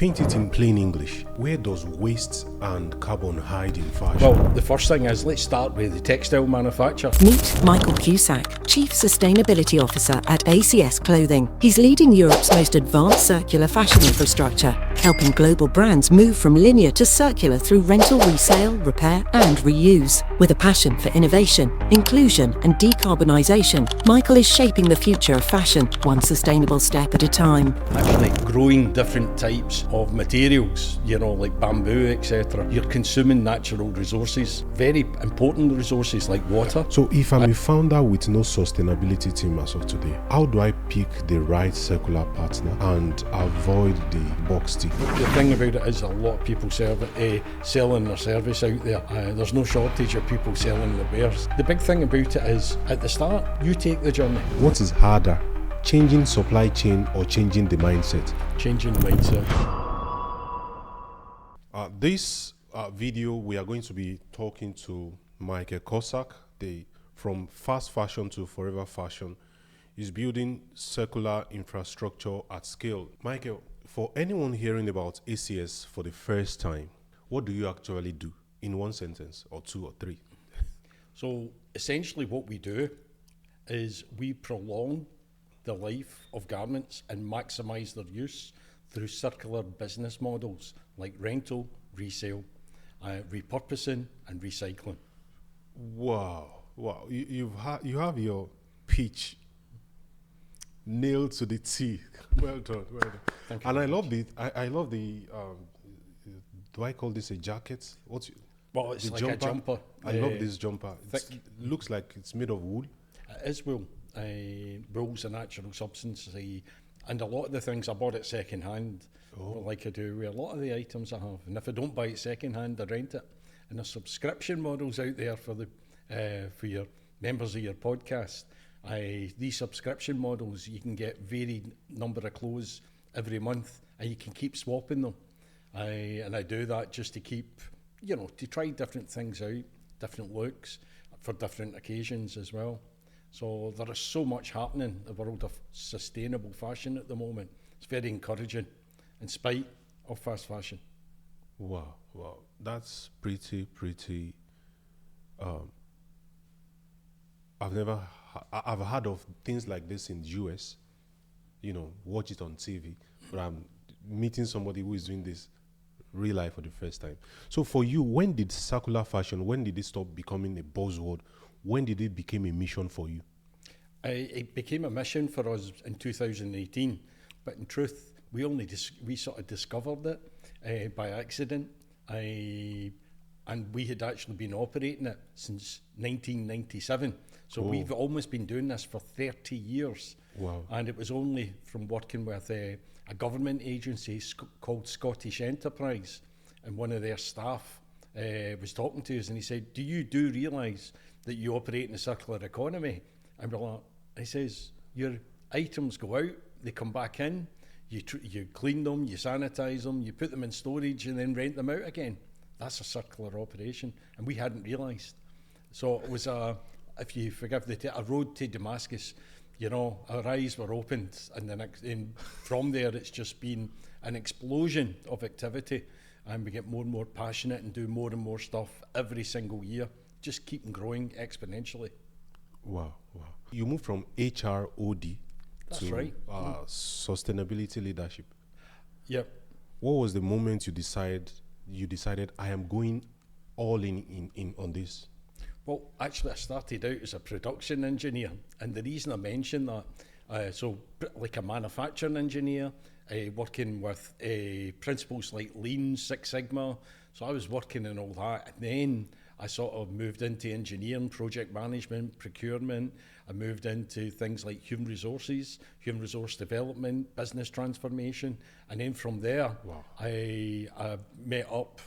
Paint it in plain English. Where does waste and carbon hide in fashion? Well, the first thing is, let's start with the textile manufacturer. Meet Michael Cusack, Chief Sustainability Officer at ACS Clothing. He's leading Europe's most advanced circular fashion infrastructure, helping global brands move from linear to circular through rental, resale, repair and reuse. With a passion for innovation, inclusion and decarbonisation, Michael is shaping the future of fashion, one sustainable step at a time. Actually, growing different types of materials, like bamboo, etc. You're consuming natural resources, very important resources like water. So if I'm a founder with no sustainability team as of today, how do I pick the right circular partner and avoid the box tick? The thing about it is a lot of people selling their service out there. There's no shortage of people selling their wares. The big thing about it is, at the start, you take the journey. What is harder, changing supply chain or changing the mindset? Changing the mindset. This video, we are going to be talking to Michael Cusack, from fast fashion to forever fashion. He's building circular infrastructure at scale. Michael, for anyone hearing about ACS for the first time, what do you actually do in one sentence or two or three? So essentially what we do is we prolong the life of garments and maximise their use through circular business models like rental, resale, repurposing and recycling. Wow. You have your pitch nailed to the T. Well done. Thank you. And I love the do I call this a jacket? Well, it's like jumper? a jumper. I love this jumper. Thick. It looks like it's made of wool. It is wool. Wool's a natural substance, and a lot of the things I bought it second hand, like I do with a lot of the items I have. And if I don't buy it second hand, I rent it. And there's subscription models out there for your members of your podcast. These subscription models, you can get varied number of clothes every month, and you can keep swapping them. And I do that just to keep, to try different things out, different looks for different occasions as well. So there is so much happening in the world of sustainable fashion at the moment. It's very encouraging in spite of fast fashion. Wow. That's pretty. I've heard of things like this in the US, watch it on TV, but I'm meeting somebody who is doing this real life for the first time. So for you, when did circular fashion, when did it stop becoming a buzzword? When did it become a mission for you? It became a mission for us in 2018, but in truth, we sort of discovered it by accident. And we had actually been operating it since 1997. So we've almost been doing this for 30 years. Wow. And it was only from working with a government agency called Scottish Enterprise, and one of their staff was talking to us, and he said, do you realise that you operate in a circular economy? And we're like, he says, your items go out, they come back in, you clean them, you sanitise them, you put them in storage and then rent them out again. That's a circular operation, and we hadn't realised. So it was if you forgive a road to Damascus. Our eyes were opened, and from there it's just been an explosion of activity, and we get more and more passionate and do more and more stuff every single year, just keeping growing exponentially. Wow. You moved from HROD to right. sustainability leadership. Yep. What was the moment you decided I am going all in on this? Well, actually, I started out as a production engineer, and the reason I mention that, so like a manufacturing engineer, working with principles like Lean, Six Sigma, so I was working in all that, and then I sort of moved into engineering, project management, procurement. I moved into things like human resources, human resource development, business transformation, and then from there, I met up,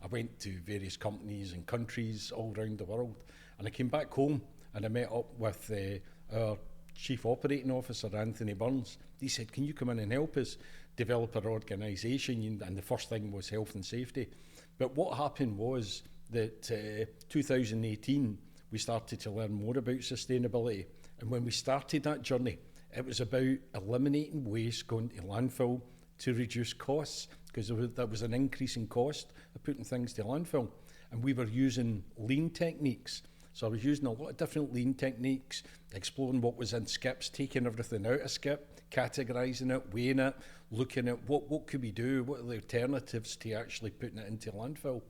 I went to various companies and countries all around the world, and I came back home and I met up with our Chief Operating Officer, Anthony Burns. He said, can you come in and help us develop our organisation? And the first thing was health and safety. But what happened was that 2018, we started to learn more about sustainability. And when we started that journey, it was about eliminating waste going to landfill to reduce costs, because there was an increase in cost of putting things to landfill. And we were using lean techniques. So I was using a lot of different lean techniques, exploring what was in skips, taking everything out of skip, categorising it, weighing it, looking at what could we do, what are the alternatives to actually putting it into landfill.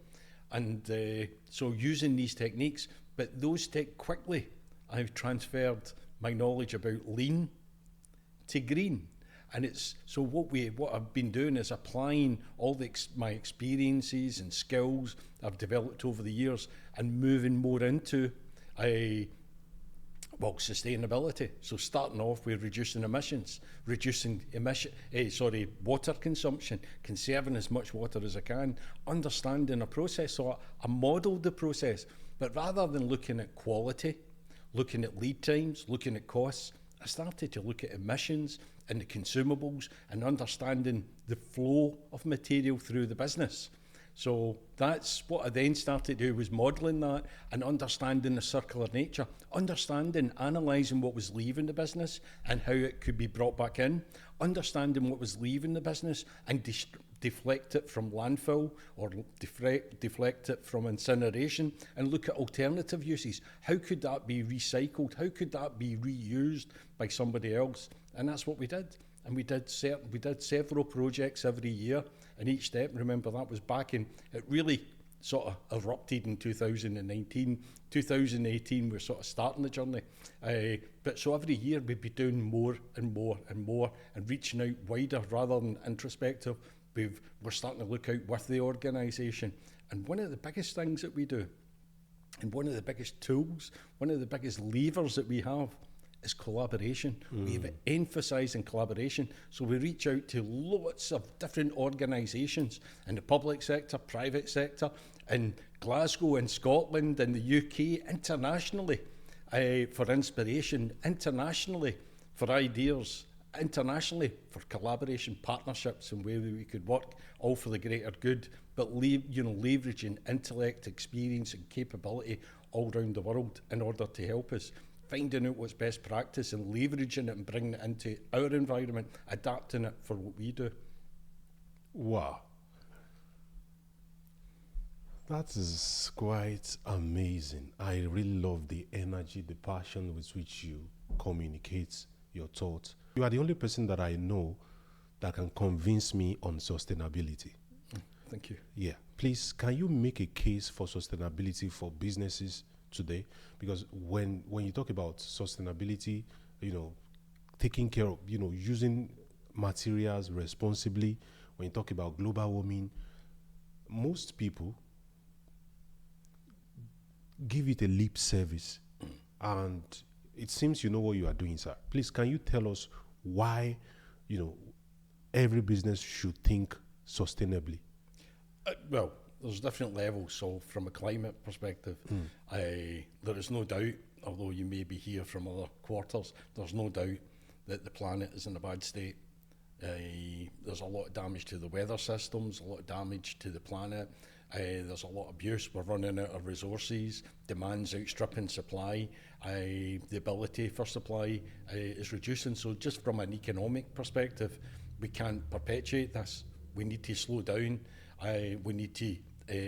And so using these techniques, but those take quickly. I've transferred my knowledge about lean to green. And it's so what I've been doing is applying all my experiences and skills I've developed over the years and moving more into sustainability. So starting off with reducing emissions, water consumption, conserving as much water as I can, understanding a process. So I modelled the process, but rather than looking at quality, looking at lead times, looking at costs, I started to look at emissions and the consumables and understanding the flow of material through the business. So that's what I then started to do, was modelling that and understanding the circular nature, analysing what was leaving the business and how it could be brought back in, understanding what was leaving the business and deflect it from landfill or deflect it from incineration and look at alternative uses. How could that be recycled? How could that be reused by somebody else? And that's what we did. And we did several projects every year, and each step, remember, that was back in, it really sort of erupted in 2019. 2018, we're sort of starting the journey. But so every year we'd be doing more and more and more and reaching out wider rather than introspective. We're starting to look out with the organisation. And one of the biggest things that we do, and one of the biggest tools, one of the biggest levers that we have, is collaboration. We've emphasised in collaboration. So we reach out to lots of different organisations in the public sector, private sector, in Glasgow, in Scotland, in the UK, internationally, for inspiration, internationally for ideas, internationally for collaboration, partnerships, and where we could work all for the greater good, but leveraging intellect, experience and capability all around the world in order to help us. Finding out what's best practice and leveraging it and bringing it into our environment, adapting it for what we do. Wow. That is quite amazing. I really love the energy, the passion with which you communicate your thoughts. You are the only person that I know that can convince me on sustainability. Thank you. Yeah. Please, can you make a case for sustainability for businesses today? Because when you talk about sustainability, taking care of, using materials responsibly, when you talk about global warming, most people give it a lip service. And it seems you know what you are doing, sir. Please, can you tell us why, every business should think sustainably? Well, there's different levels. So from a climate perspective, there is no doubt, although you may be here from other quarters, there's no doubt that the planet is in a bad state. There's a lot of damage to the weather systems, a lot of damage to the planet. There's a lot of abuse. We're running out of resources. Demand's outstripping supply. The ability for supply is reducing. So just from an economic perspective, we can't perpetuate this. We need to slow down. We need to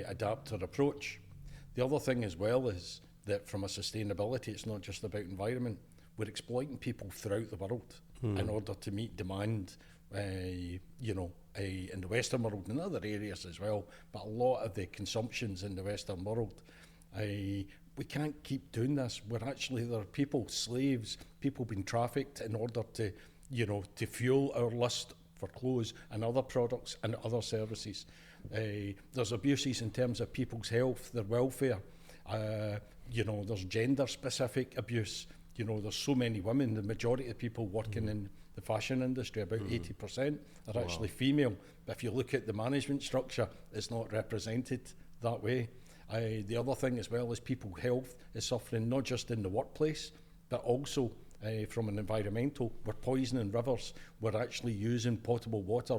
adapt our approach. The other thing as well is that from a sustainability, it's not just about environment. We're exploiting people throughout the world in order to meet demand, in the Western world and other areas as well. But a lot of the consumptions in the Western world, we can't keep doing this. There are people, slaves, people being trafficked in order to, to fuel our lust for clothes and other products and other services. There's abuses in terms of people's health, their welfare. There's gender-specific abuse. There's so many women. The majority of people working in the fashion industry, about 80%, are actually female. But if you look at the management structure, it's not represented that way. The other thing as well is people's health is suffering not just in the workplace, but also from an environmental. We're poisoning rivers. We're actually using potable water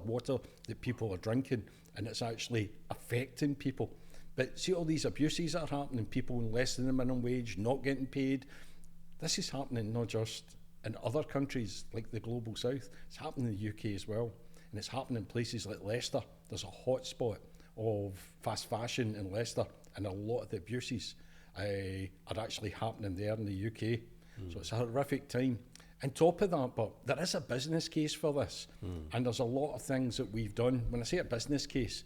that people are drinking, and it's actually affecting people. But see all these abuses that are happening, people in less than the minimum wage, not getting paid. This is happening not just in other countries like the Global South, it's happening in the UK as well. and it's happening in places like Leicester. There's a hot spot of fast fashion in Leicester, and a lot of the abuses are actually happening there in the UK. So it's a horrific time. On top of that, but there is a business case for this, and there's a lot of things that we've done. When I say a business case,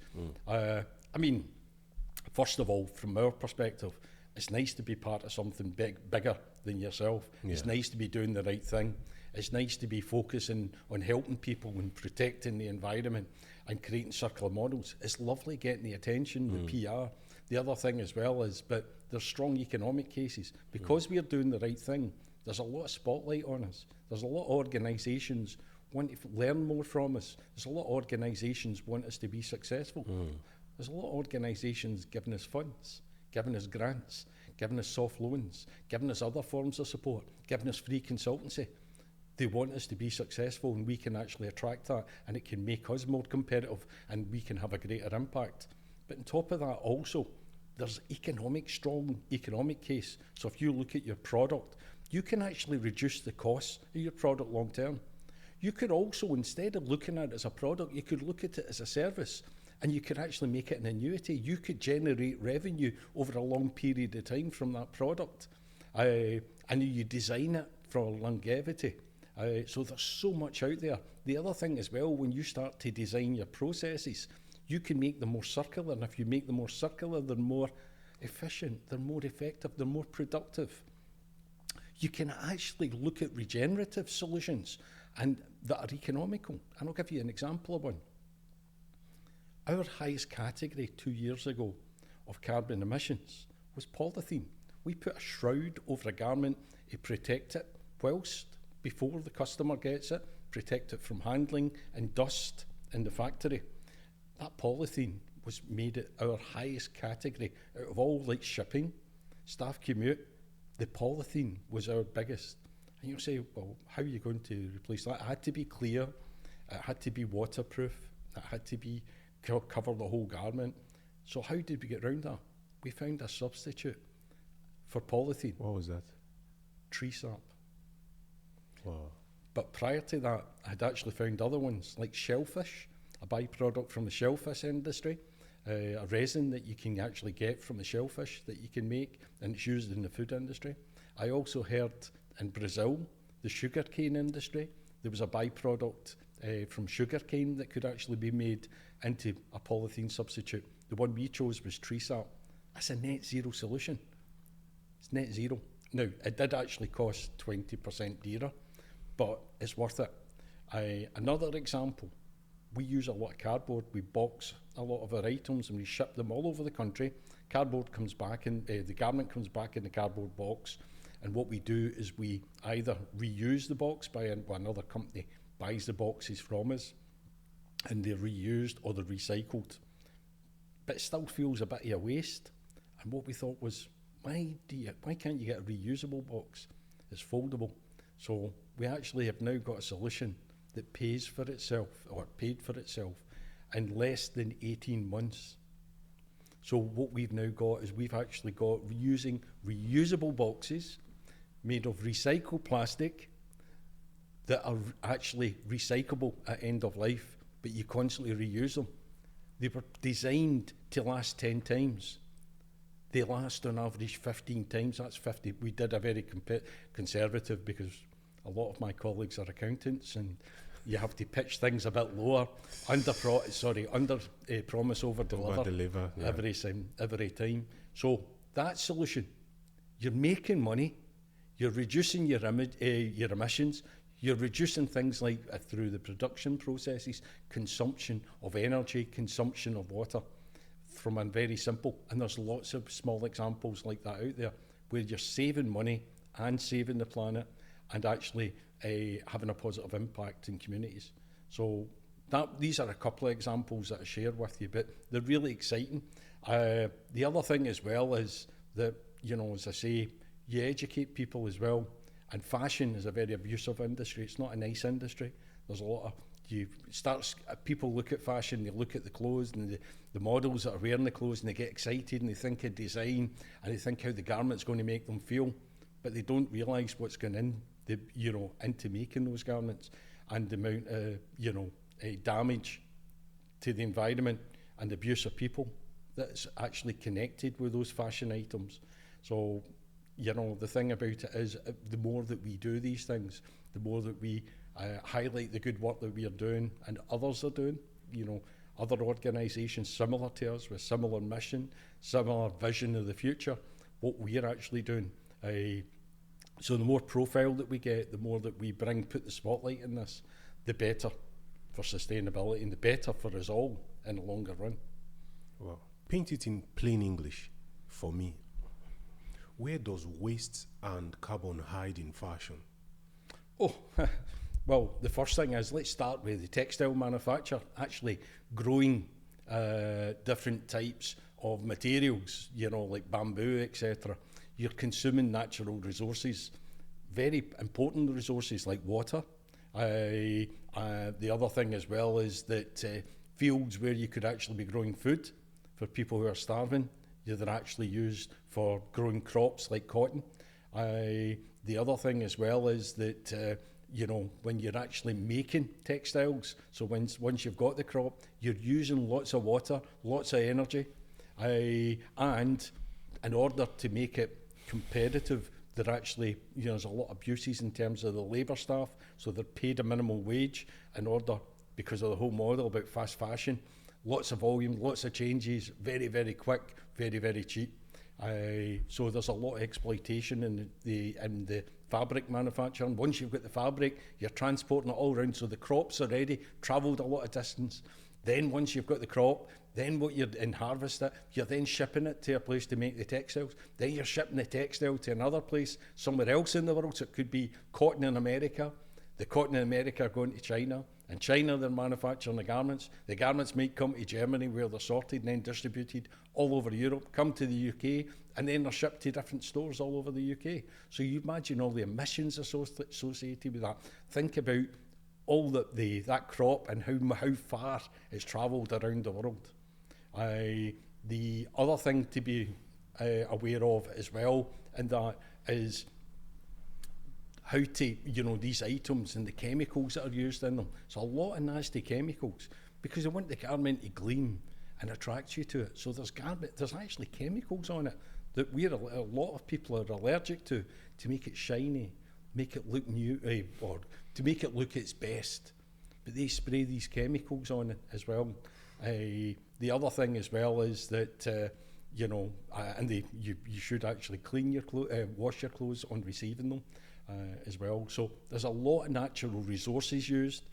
I mean, first of all, from our perspective, it's nice to be part of something bigger than yourself. Yeah. It's nice to be doing the right thing. It's nice to be focusing on helping people and protecting the environment and creating circular models. It's lovely getting the attention, the PR. The other thing as well is, but there's strong economic cases. Because we are doing the right thing, there's a lot of spotlight on us. There's a lot of organisations want to learn more from us. There's a lot of organisations want us to be successful. There's a lot of organisations giving us funds, giving us grants, giving us soft loans, giving us other forms of support, giving us free consultancy. They want us to be successful, and we can actually attract that, and it can make us more competitive, and we can have a greater impact. But on top of that also, there's strong economic case. So if you look at your product, you can actually reduce the costs of your product long term. You could also, instead of looking at it as a product, you could look at it as a service, and you could actually make it an annuity. You could generate revenue over a long period of time from that product, and you design it for longevity. So there's so much out there. The other thing as well, when you start to design your processes, you can make them more circular, and if you make them more circular, they're more efficient, they're more effective, they're more productive. You can actually look at regenerative solutions and that are economical. And I'll give you an example of one. Our highest category 2 years ago of carbon emissions was polythene. We put a shroud over a garment to protect it whilst before the customer gets it, protect it from handling and dust in the factory. That polythene was made at our highest category out of all, like shipping, staff commute. The polythene was our biggest. And you'll say, well, how are you going to replace that? It had to be clear, it had to be waterproof, it had to be cover the whole garment. So how did we get around that? We found a substitute for polythene. What was that? Tree sap. Wow. But prior to that, I had actually found other ones, like shellfish, a byproduct from the shellfish industry, a resin that you can actually get from the shellfish that you can make, and it's used in the food industry. I also heard in Brazil, the sugarcane industry, there was a byproduct from sugarcane that could actually be made into a polythene substitute. The one we chose was tree sap. That's a net zero solution. It's net zero. Now, it did actually cost 20% dearer, but it's worth it. Another example, we use a lot of cardboard. We box a lot of our items and we ship them all over the country. Cardboard comes back in, the garment comes back in the cardboard box, and what we do is we either reuse the box by another company buys the boxes from us, and they're reused or they're recycled. But it still feels a bit of a waste. And what we thought was, why can't you get a reusable box? It's foldable. So we actually have now got a solution that pays for itself, or paid for itself, in less than 18 months. So what we've now got is we've actually got using reusable boxes made of recycled plastic that are actually recyclable at end of life, but you constantly reuse them. They were designed to last 10 times. They last on average 15 times. That's 50. We did a very conservative, because a lot of my colleagues are accountants, and you have to pitch things a bit lower, under promise, over deliver yeah. every time. So that solution, you're making money, you're reducing your emissions, you're reducing things like through the production processes, consumption of energy, consumption of water, from a very simple, and there's lots of small examples like that out there where you're saving money and saving the planet and actually having a positive impact in communities. So these are a couple of examples that I share with you, but they're really exciting. The other thing as well is that, as I say, you educate people as well. And fashion is a very abusive industry. It's not a nice industry. There's a lot of, people look at fashion, they look at the clothes and the models that are wearing the clothes, and they get excited and they think of design and they think how the garment's going to make them feel, but they don't realise what's going into making those garments, and the amount of, damage to the environment and abuse of people that's actually connected with those fashion items. So, you know, the thing about it is the more that we do these things, the more that we highlight the good work that we are doing and others are doing, you know, other organisations similar to us with similar mission, similar vision of the future, what we are actually doing. So the more profile that we get, the more that we put the spotlight in this, the better for sustainability and the better for us all in the longer run. Well, paint it in plain English for me. Where does waste and carbon hide in fashion? Oh, well, the first thing is, let's start with the textile manufacture, actually growing different types of materials, you know, like bamboo, etc. You're consuming natural resources, very important resources like water. The other thing as well is that fields where you could actually be growing food for people who are starving, they're actually used for growing crops like cotton. The other thing as well is that you know, when you're actually making textiles, so once you've got the crop, you're using lots of water, lots of energy, and in order to make it competitive, they're actually, you know, there's a lot of abuses in terms of the labour staff, so they're paid a minimum wage in order, because of the whole model about fast fashion, lots of volume, lots of changes, very, very quick, very, very cheap. So there's a lot of exploitation in the fabric manufacturing. Once you've got the fabric, you're transporting it all around, so the crop's already travelled a lot of distance. Then once you've got the crop, then what you're in harvest it, you're then shipping it to a place to make the textiles. Then you're shipping the textile to another place, somewhere else in the world. So it could be cotton in America. The cotton in America are going to China. In China, they're manufacturing the garments. The garments might come to Germany, where they're sorted and then distributed all over Europe, come to the UK, and then they're shipped to different stores all over the UK. So you imagine all the emissions associated with that. Think about all that crop and how far it's travelled around the world. The other thing to be aware of as well, and that is how to, you know, these items and the chemicals that are used in them. So a lot of nasty chemicals, because they want the garment to gleam and attract you to it. So there's actually chemicals on it that a lot of people are allergic to make it shiny, make it look new, or to make it look its best. But they spray these chemicals on it as well. The other thing as well is that you know, and you should actually clean your wash your clothes on receiving them as well. So there's a lot of natural resources used.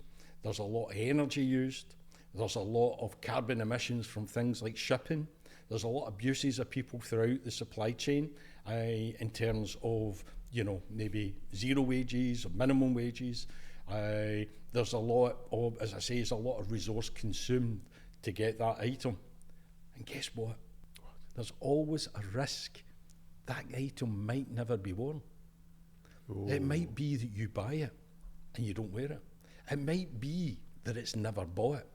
There's a lot of energy used. There's a lot of carbon emissions from things like shipping. There's a lot of abuses of people throughout the supply chain in terms of, you know, maybe zero wages or minimum wages. There's a lot of, as I say, there's a lot of resource consumed to get that item. And guess what? There's always a risk that item might never be worn. Ooh. It might be that you buy it and you don't wear it. It might be that it's never bought.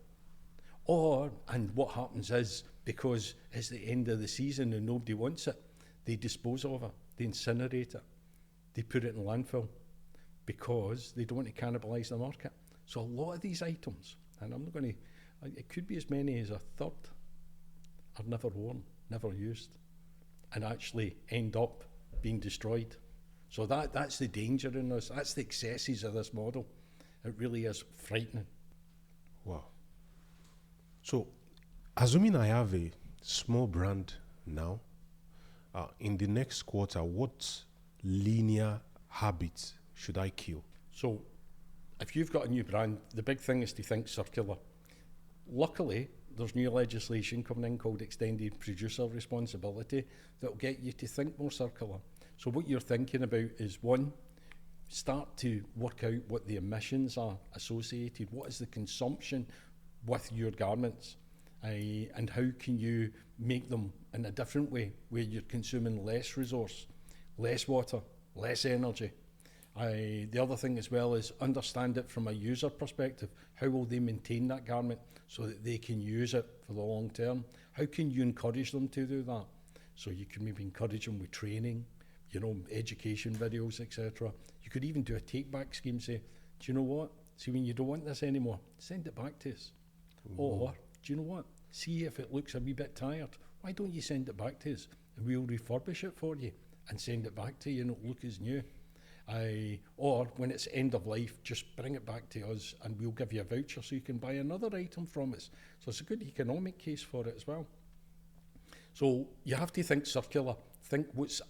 And what happens is, because it's the end of the season and nobody wants it, they dispose of it, they incinerate it, they put it in landfill, because they don't want to cannibalise the market. So a lot of these items, and I'm not going to, it could be as many as a third, are never worn, never used, and actually end up being destroyed. So that's the danger in this. That's the excesses of this model. It really is frightening. Wow. So, assuming I have a small brand now, in the next quarter, what linear habits should I kill? So, if you've got a new brand, the big thing is to think circular. Luckily, there's new legislation coming in called extended producer responsibility that will get you to think more circular. So what you're thinking about is, one, start to work out what the emissions are associated, what is the consumption with your garments, and how can you make them in a different way, where you're consuming less resource, less water, less energy. The other thing as well is understand it from a user perspective. How will they maintain that garment so that they can use it for the long term? How can you encourage them to do that? So you can maybe encourage them with training, you know, education videos, etc. You could even do a take-back scheme, say, do you know what? See, when you don't want this anymore, send it back to us. Or, do you know what? See if it looks a wee bit tired. Why don't you send it back to us and we'll refurbish it for you and send it back to you and it'll look as new. Or when it's end of life, just bring it back to us and we'll give you a voucher so you can buy another item from us. So it's a good economic case for it as well. So you have to think circular. Think what's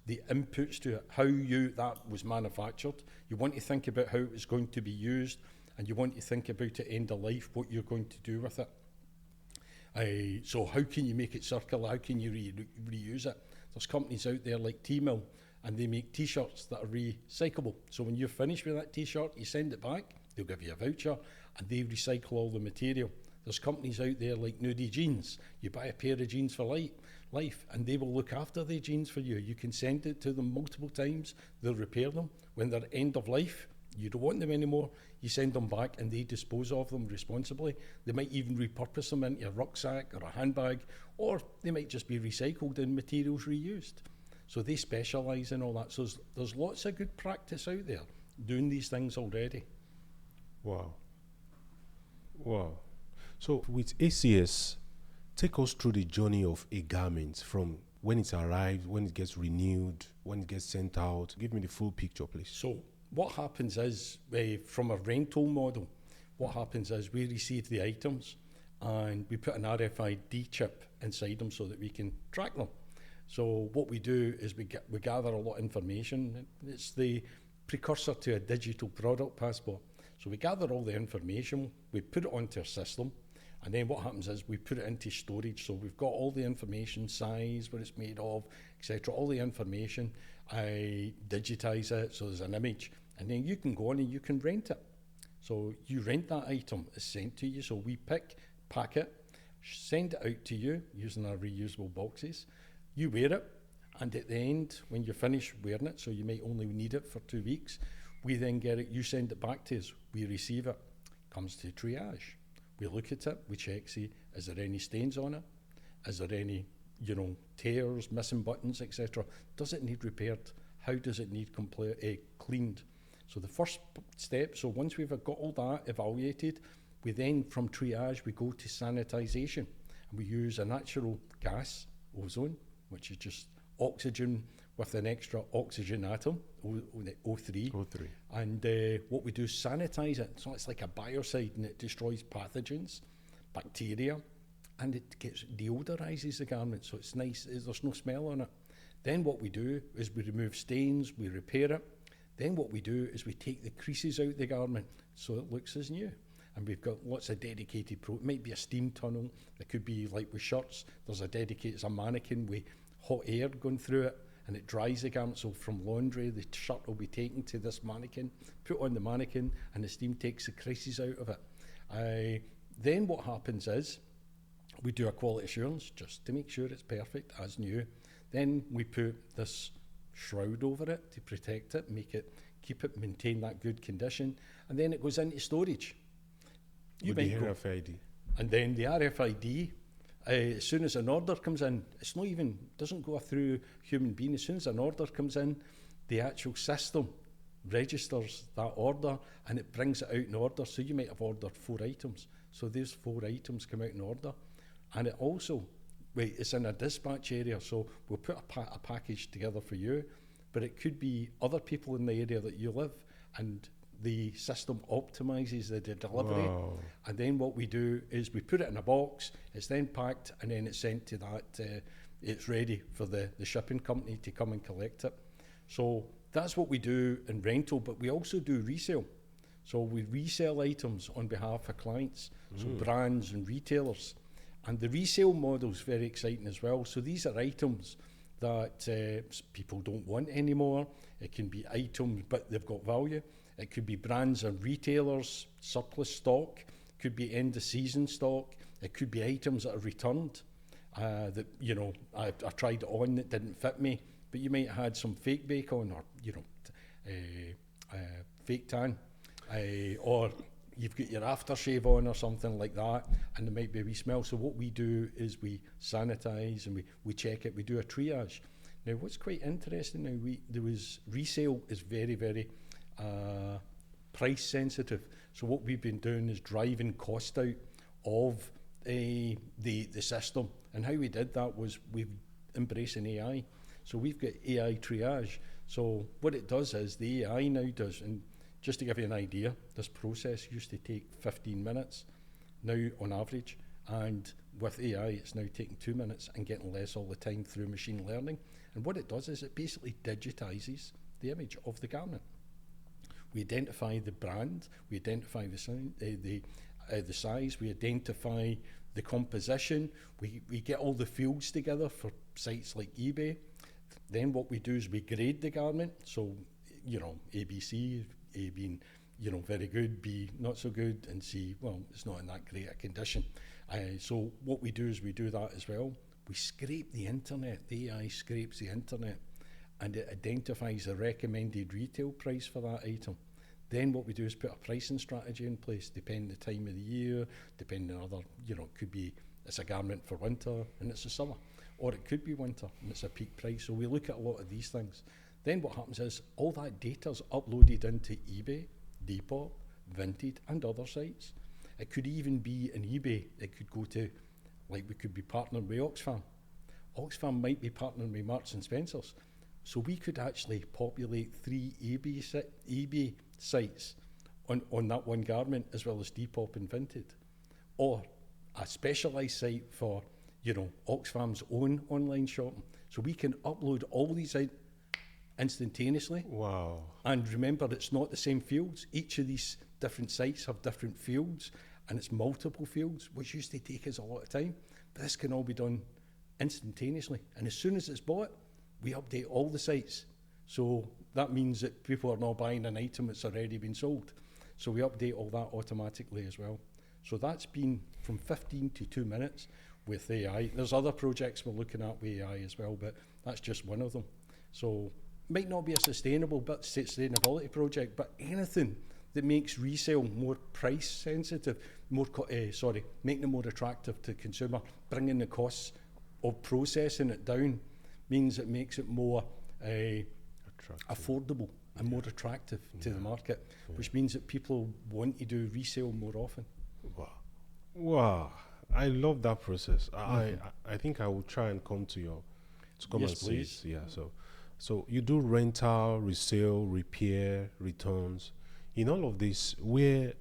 the inputs to it, how that was manufactured. You want to think about how it was going to be used, and you want to think about it end of life, what you're going to do with it. So how can you make it circular? How can you reuse it? There's companies out there like T-Mill, and they make T-shirts that are recyclable. So when you're finished with that T-shirt, you send it back, they'll give you a voucher, and they recycle all the material. There's companies out there like Nudie Jeans. You buy a pair of jeans for life, and they will look after the jeans for you. You can send it to them multiple times. They'll repair them. When they're end of life, you don't want them anymore, you send them back and they dispose of them responsibly. They might even repurpose them into a rucksack or a handbag, or they might just be recycled and materials reused. So they specialise in all that. So there's lots of good practice out there doing these things already. Wow. So with ACS, take us through the journey of a garment from when it arrives, when it gets renewed, when it gets sent out. Give me the full picture, please. So what happens is, from a rental model, what happens is we receive the items and we put an RFID chip inside them so that we can track them. So what we do is we gather a lot of information. It's the precursor to a digital product passport. So we gather all the information, we put it onto our system, and then what happens is we put it into storage. So we've got all the information, size, what it's made of, etc., all the information. I digitize it, so there's an image, and then you can go on and you can rent it. So you rent that item, it's sent to you. So we pack it, send it out to you using our reusable boxes. You wear it, and at the end, when you're finished wearing it, so you might only need it for 2 weeks, we then get it, you send it back to us, we receive it, comes to triage. We look at it, we check, see, is there any stains on it? Is there any, tears, missing buttons, etc.? Does it need repaired? How does it need cleaned? So the first step, so once we've got all that evaluated, we then, from triage, we go to sanitisation. And we use a natural gas, ozone, which is just oxygen with an extra oxygen atom, O3. And what we do is sanitise it. So it's like a biocide, and it destroys pathogens, bacteria, and it deodorises the garment, so it's nice, there's no smell on it. Then what we do is we remove stains, we repair it. Then what we do is we take the creases out of the garment so it looks as new. And we've got lots of dedicated it might be a steam tunnel, it could be like with shirts, there's it's a mannequin with hot air going through it, and it dries the garment. So from laundry, the shirt will be taken to this mannequin, put on the mannequin, and the steam takes the creases out of it. Then what happens is we do a quality assurance just to make sure it's perfect as new. Then we put this shroud over it to protect it, maintain that good condition, and then it goes into storage. With the RFID. And then the RFID, as soon as an order comes in, doesn't go through human being. As soon as an order comes in, the actual system registers that order and it brings it out in order. So you might have ordered 4 items. So these 4 items come out in order. And it also, it's in a dispatch area, so we'll put a package together for you, but it could be other people in the area that you live, and the system optimises the delivery. Wow. And then what we do is we put it in a box, it's then packed, and then it's sent to that, it's ready for the shipping company to come and collect it. So that's what we do in rental, but we also do resale. So we resell items on behalf of clients, so brands and retailers. And the resale model is very exciting as well. So these are items that people don't want anymore. It can be items, but they've got value. It could be brands and retailers, surplus stock. It could be end of season stock. It could be items that are returned. That I tried it on, it didn't fit me. But you might have had some fake bacon, or fake tan, or you've got your aftershave on or something like that, and there might be a wee smell. So what we do is we sanitise and we check it. We do a triage. Now, what's quite interesting now, resale is very, very price sensitive. So what we've been doing is driving cost out of the system. And how we did that was we've embracing AI. So we've got AI triage. So what it does is the AI now does, and just to give you an idea, this process used to take 15 minutes now on average, and with AI it's now taking 2 minutes and getting less all the time through machine learning. And what it does is it basically digitizes the image of the garment. We identify the brand, we identify the size, we identify the composition, we get all the fields together for sites like eBay. Then what we do is we grade the garment, so, you know, ABC, A being, you know, very good, B not so good, and C, well, it's not in that great a condition. So what we do is we do that as well. We scrape the internet, the AI scrapes the internet, and it identifies a recommended retail price for that item. Then what we do is put a pricing strategy in place, depending the time of the year, depending on other, you know, it could be it's a garment for winter and it's a summer, or it could be winter and it's a peak price. So we look at a lot of these things. Then what happens is all that data's uploaded into eBay, Depop, Vinted and other sites. It could even be in eBay. It could go to, like we could be partnering with Oxfam. Oxfam might be partnering with Marks and Spencer's. So we could actually populate 3 eBay sites on that one garment, as well as Depop and Vinted, or a specialised site for, you know, Oxfam's own online shopping. So we can upload all these out instantaneously. Wow. And remember, it's not the same fields. Each of these different sites have different fields, and it's multiple fields, which used to take us a lot of time. But this can all be done instantaneously. And as soon as it's bought, we update all the sites. So that means that people are not buying an item that's already been sold. So we update all that automatically as well. So that's been from 15 to 2 minutes with AI. There's other projects we're looking at with AI as well, but that's just one of them. So might not be a sustainability project, but anything that makes resale more price sensitive, making it more attractive to consumer, bringing the costs of processing it down, means it makes it more affordable and more attractive to the market, which means that people want to do resale more often. Wow. I love that process. I think I will try and come to come Yes, and see please. it. Yeah. So you do rental, resale, repair, returns. In all of this, where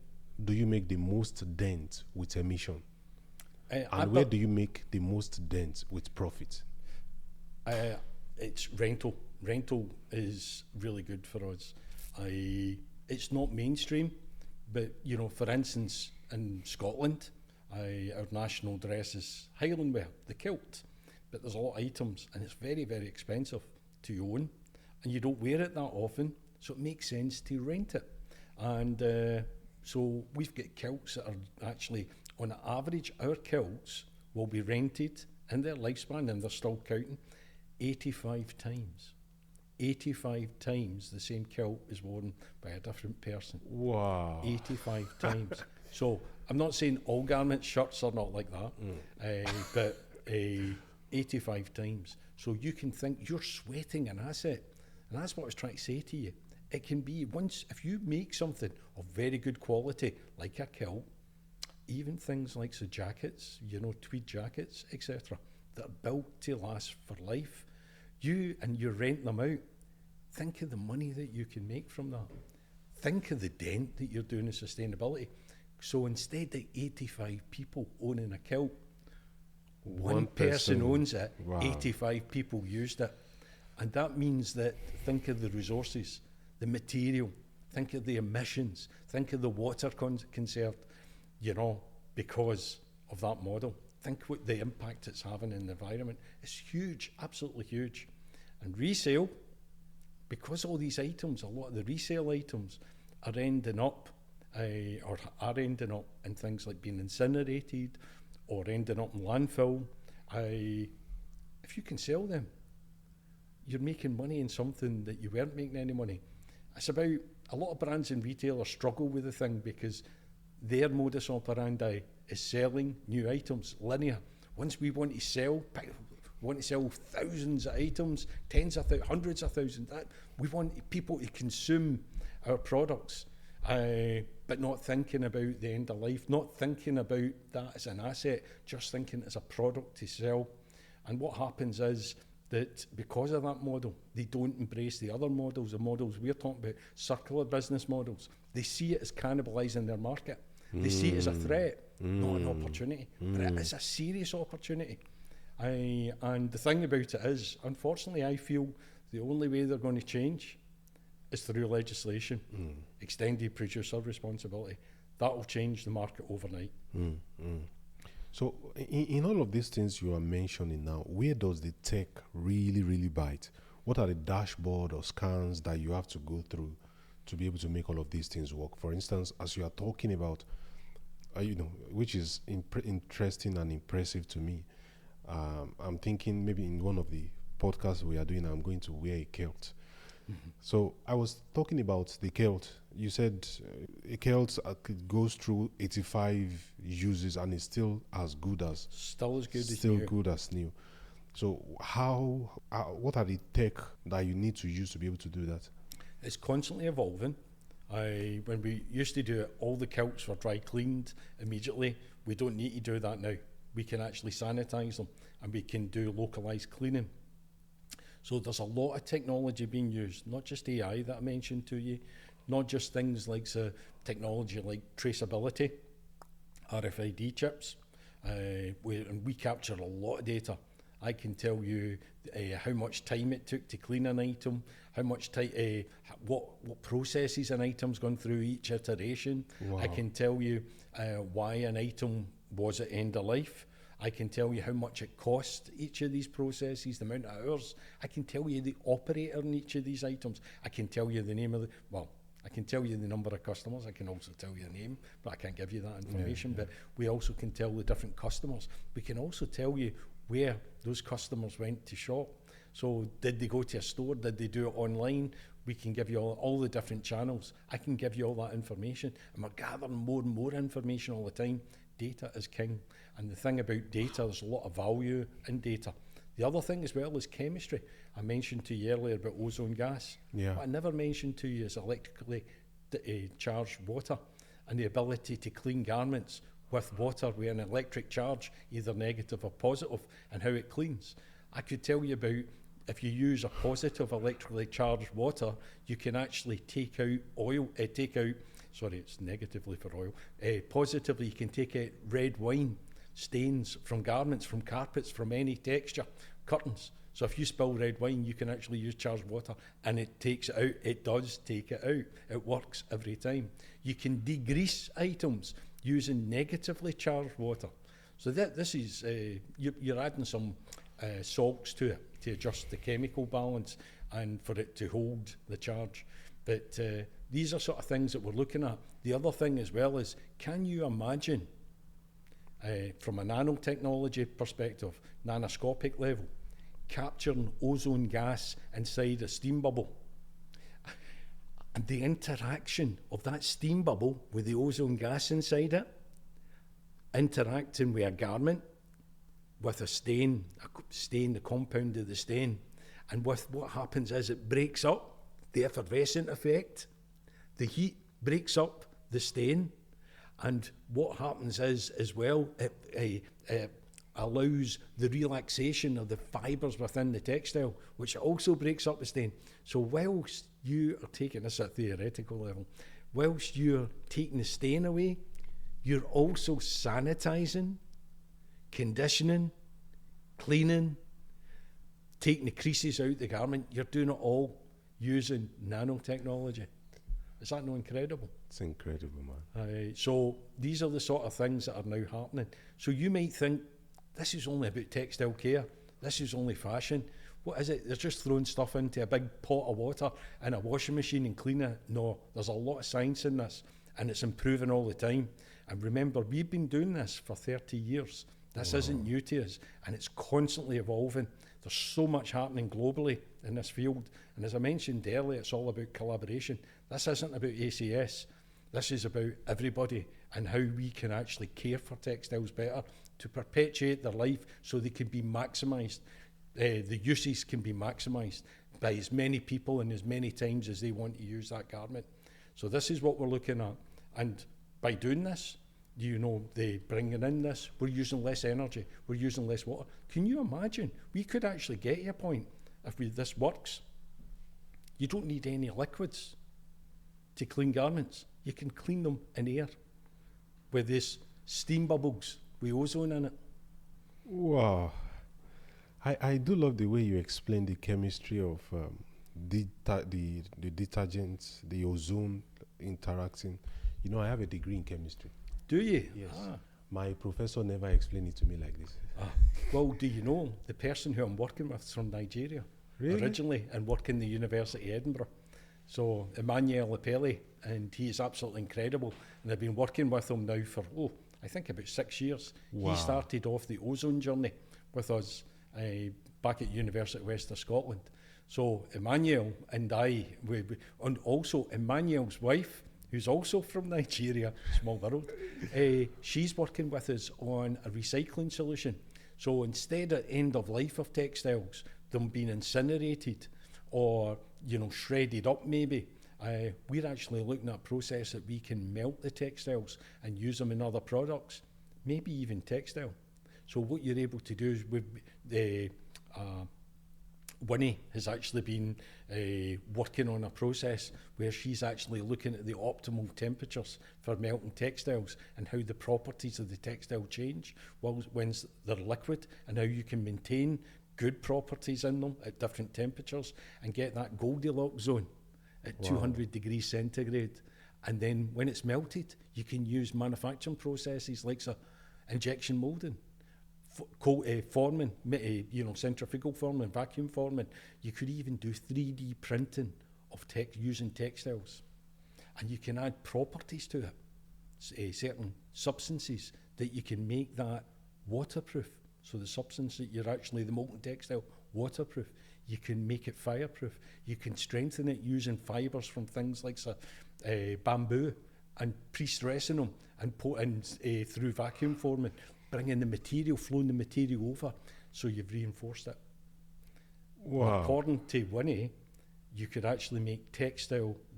do you make the most dent with emission? And where do you make the most dent with profit? It's rental. Rental is really good for us. It's not mainstream, but, you know, for instance, in Scotland, our national dress is Highland wear, the kilt, but there's a lot of items and it's very, very expensive to own, and you don't wear it that often, so it makes sense to rent it. And so we've got kilts that are actually, on average, our kilts will be rented in their lifespan, and they're still counting, 85 times. 85 times the same kilt is worn by a different person. Wow. 85 times. So I'm not saying all garments, shirts are not like that, but 85 times. So you can think you're sweating an asset. And that's what I was trying to say to you. It can be, if you make something of very good quality, like a kilt, even things like the jackets, you know, tweed jackets, etc., that are built to last for life, you rent them out, think of the money that you can make from that. Think of the dent that you're doing in sustainability. So instead of 85 people owning a kilt, one person owns it, wow. 85 people used it. And that means that, think of the resources, the material, think of the emissions, think of the water conserved, you know, because of that model. Think what the impact it's having in the environment. It's huge, absolutely huge. And resale, because all these items, a lot of the resale items are ending up in things like being incinerated or ending up in landfill. If you can sell them, you're making money in something that you weren't making any money. It's about, a lot of brands and retailers struggle with the thing because their modus operandi is selling new items, linear. Once we want to sell thousands of items, tens of thousands, hundreds of thousands, we want people to consume our products but not thinking about the end of life, not thinking about that as an asset, just thinking as a product to sell. And what happens is that because of that model, they don't embrace the other models, the models we're talking about, circular business models. They see it as cannibalising their market. They see it as a threat, not an opportunity. But it is a serious opportunity. And the thing about it is, unfortunately, I feel the only way they're going to change is through legislation, extended producer responsibility. That will change the market overnight. So in all of these things you are mentioning now, where does the tech really bite? What are the dashboard or scans that you have to go through to be able to make all of these things work? For instance, as you are talking about, which is interesting and impressive to me, I'm thinking maybe in one of the podcasts we are doing, I'm going to wear a kilt. So I was talking about the kilt. You said a kilt goes through 85 uses and is still as good as new. So what are the tech that you need to use to be able to do that? It's constantly evolving. When we used to do it, all the kilts were dry cleaned immediately. We don't need to do that now. We can actually sanitize them and we can do localized cleaning. So there's a lot of technology being used, not just AI that I mentioned to you, not just things like technology like traceability, RFID chips. We capture a lot of data. I can tell you how much time it took to clean an item, how much time, what processes an item's gone through each iteration. Wow. I can tell you why an item was at end of life. I can tell you how much it cost each of these processes, the amount of hours. I can tell you the operator in each of these items. I can tell you the name of I can tell you the number of customers. I can also tell you the name, but I can't give you that information. But we also can tell the different customers. We can also tell you where those customers went to shop. So did they go to a store? Did they do it online? We can give you all the different channels. I can give you all that information. And we're gathering more and more information all the time. Data is king. And the thing about data, there's a lot of value in data. The other thing as well is chemistry. I mentioned to you earlier about ozone gas. Yeah. What I never mentioned to you is electrically charged water and the ability to clean garments with water with an electric charge, either negative or positive, and how it cleans. I could tell you about if you use a positive electrically charged water, you can actually take out oil, it's negatively for oil. Positively, you can take out red wine stains from garments, from carpets, from any texture, curtains. So if you spill red wine, you can actually use charged water and it takes it out. It does take it out. It works every time. You can degrease items using negatively charged water. So this is, you're adding some salts to it to adjust the chemical balance and for it to hold the charge. But these are sort of things that we're looking at. The other thing as well is, can you imagine from a nanotechnology perspective, nanoscopic level, capturing ozone gas inside a steam bubble? And the interaction of that steam bubble with the ozone gas inside it, interacting with a garment, with a stain, the compound of the stain. And with what happens is it breaks up the effervescent effect. The heat breaks up the stain. And what happens is, as well, it allows the relaxation of the fibres within the textile, which also breaks up the stain. So whilst you are taking this at a theoretical level, whilst you're taking the stain away, you're also sanitising, conditioning, cleaning, taking the creases out the garment. You're doing it all using nanotechnology. Is that not incredible? It's incredible, man. So these are the sort of things that are now happening. So you might think, this is only about textile care. This is only fashion. What is it? They're just throwing stuff into a big pot of water in a washing machine and cleaning it. No, there's a lot of science in this, and it's improving all the time. And remember, we've been doing this for 30 years. This isn't new to us, and it's constantly evolving. There's so much happening globally in this field. And as I mentioned earlier, it's all about collaboration. This isn't about ACS. This is about everybody and how we can actually care for textiles better to perpetuate their life so they can be maximised. The uses can be maximised by as many people and as many times as they want to use that garment. So this is what we're looking at. And by doing this, they bringing in this, we're using less energy, we're using less water. Can you imagine? We could actually get to a point, if this works, you don't need any liquids to clean garments. You can clean them in air with this steam bubbles with ozone in it. Wow. I do love the way you explain the chemistry of the detergents, the ozone interacting. I have a degree in chemistry. Do you? Yes. My professor never explained it to me like this. Well, do you know the person who I'm working with is from Nigeria? Really? Originally, and working in the University of Edinburgh. So Emmanuel Apelli, and he is absolutely incredible. And I've been working with him now for, I think about 6 years. Wow. He started off the ozone journey with us back at University of West of Scotland. So Emmanuel and I, and also Emmanuel's wife, who's also from Nigeria, small world, she's working with us on a recycling solution. So instead of end of life of textiles, them being incinerated or shredded up maybe, we're actually looking at a process that we can melt the textiles and use them in other products, maybe even textile. So what you're able to do is Winnie has actually been working on a process where she's actually looking at the optimal temperatures for melting textiles and how the properties of the textile change when they're liquid, and how you can maintain good properties in them at different temperatures and get that Goldilocks zone at 200 degrees centigrade. And then when it's melted, you can use manufacturing processes like injection molding, forming, centrifugal forming, vacuum forming. You could even do 3D printing of using textiles, and you can add properties to it, certain substances that you can make that waterproof. So the substance that the molten textile, waterproof. You can make it fireproof. You can strengthen it using fibres from things like bamboo, and pre-stressing them and through vacuum forming, bringing the material, flowing the material over, so you've reinforced it. Wow. According to Winnie, you could actually make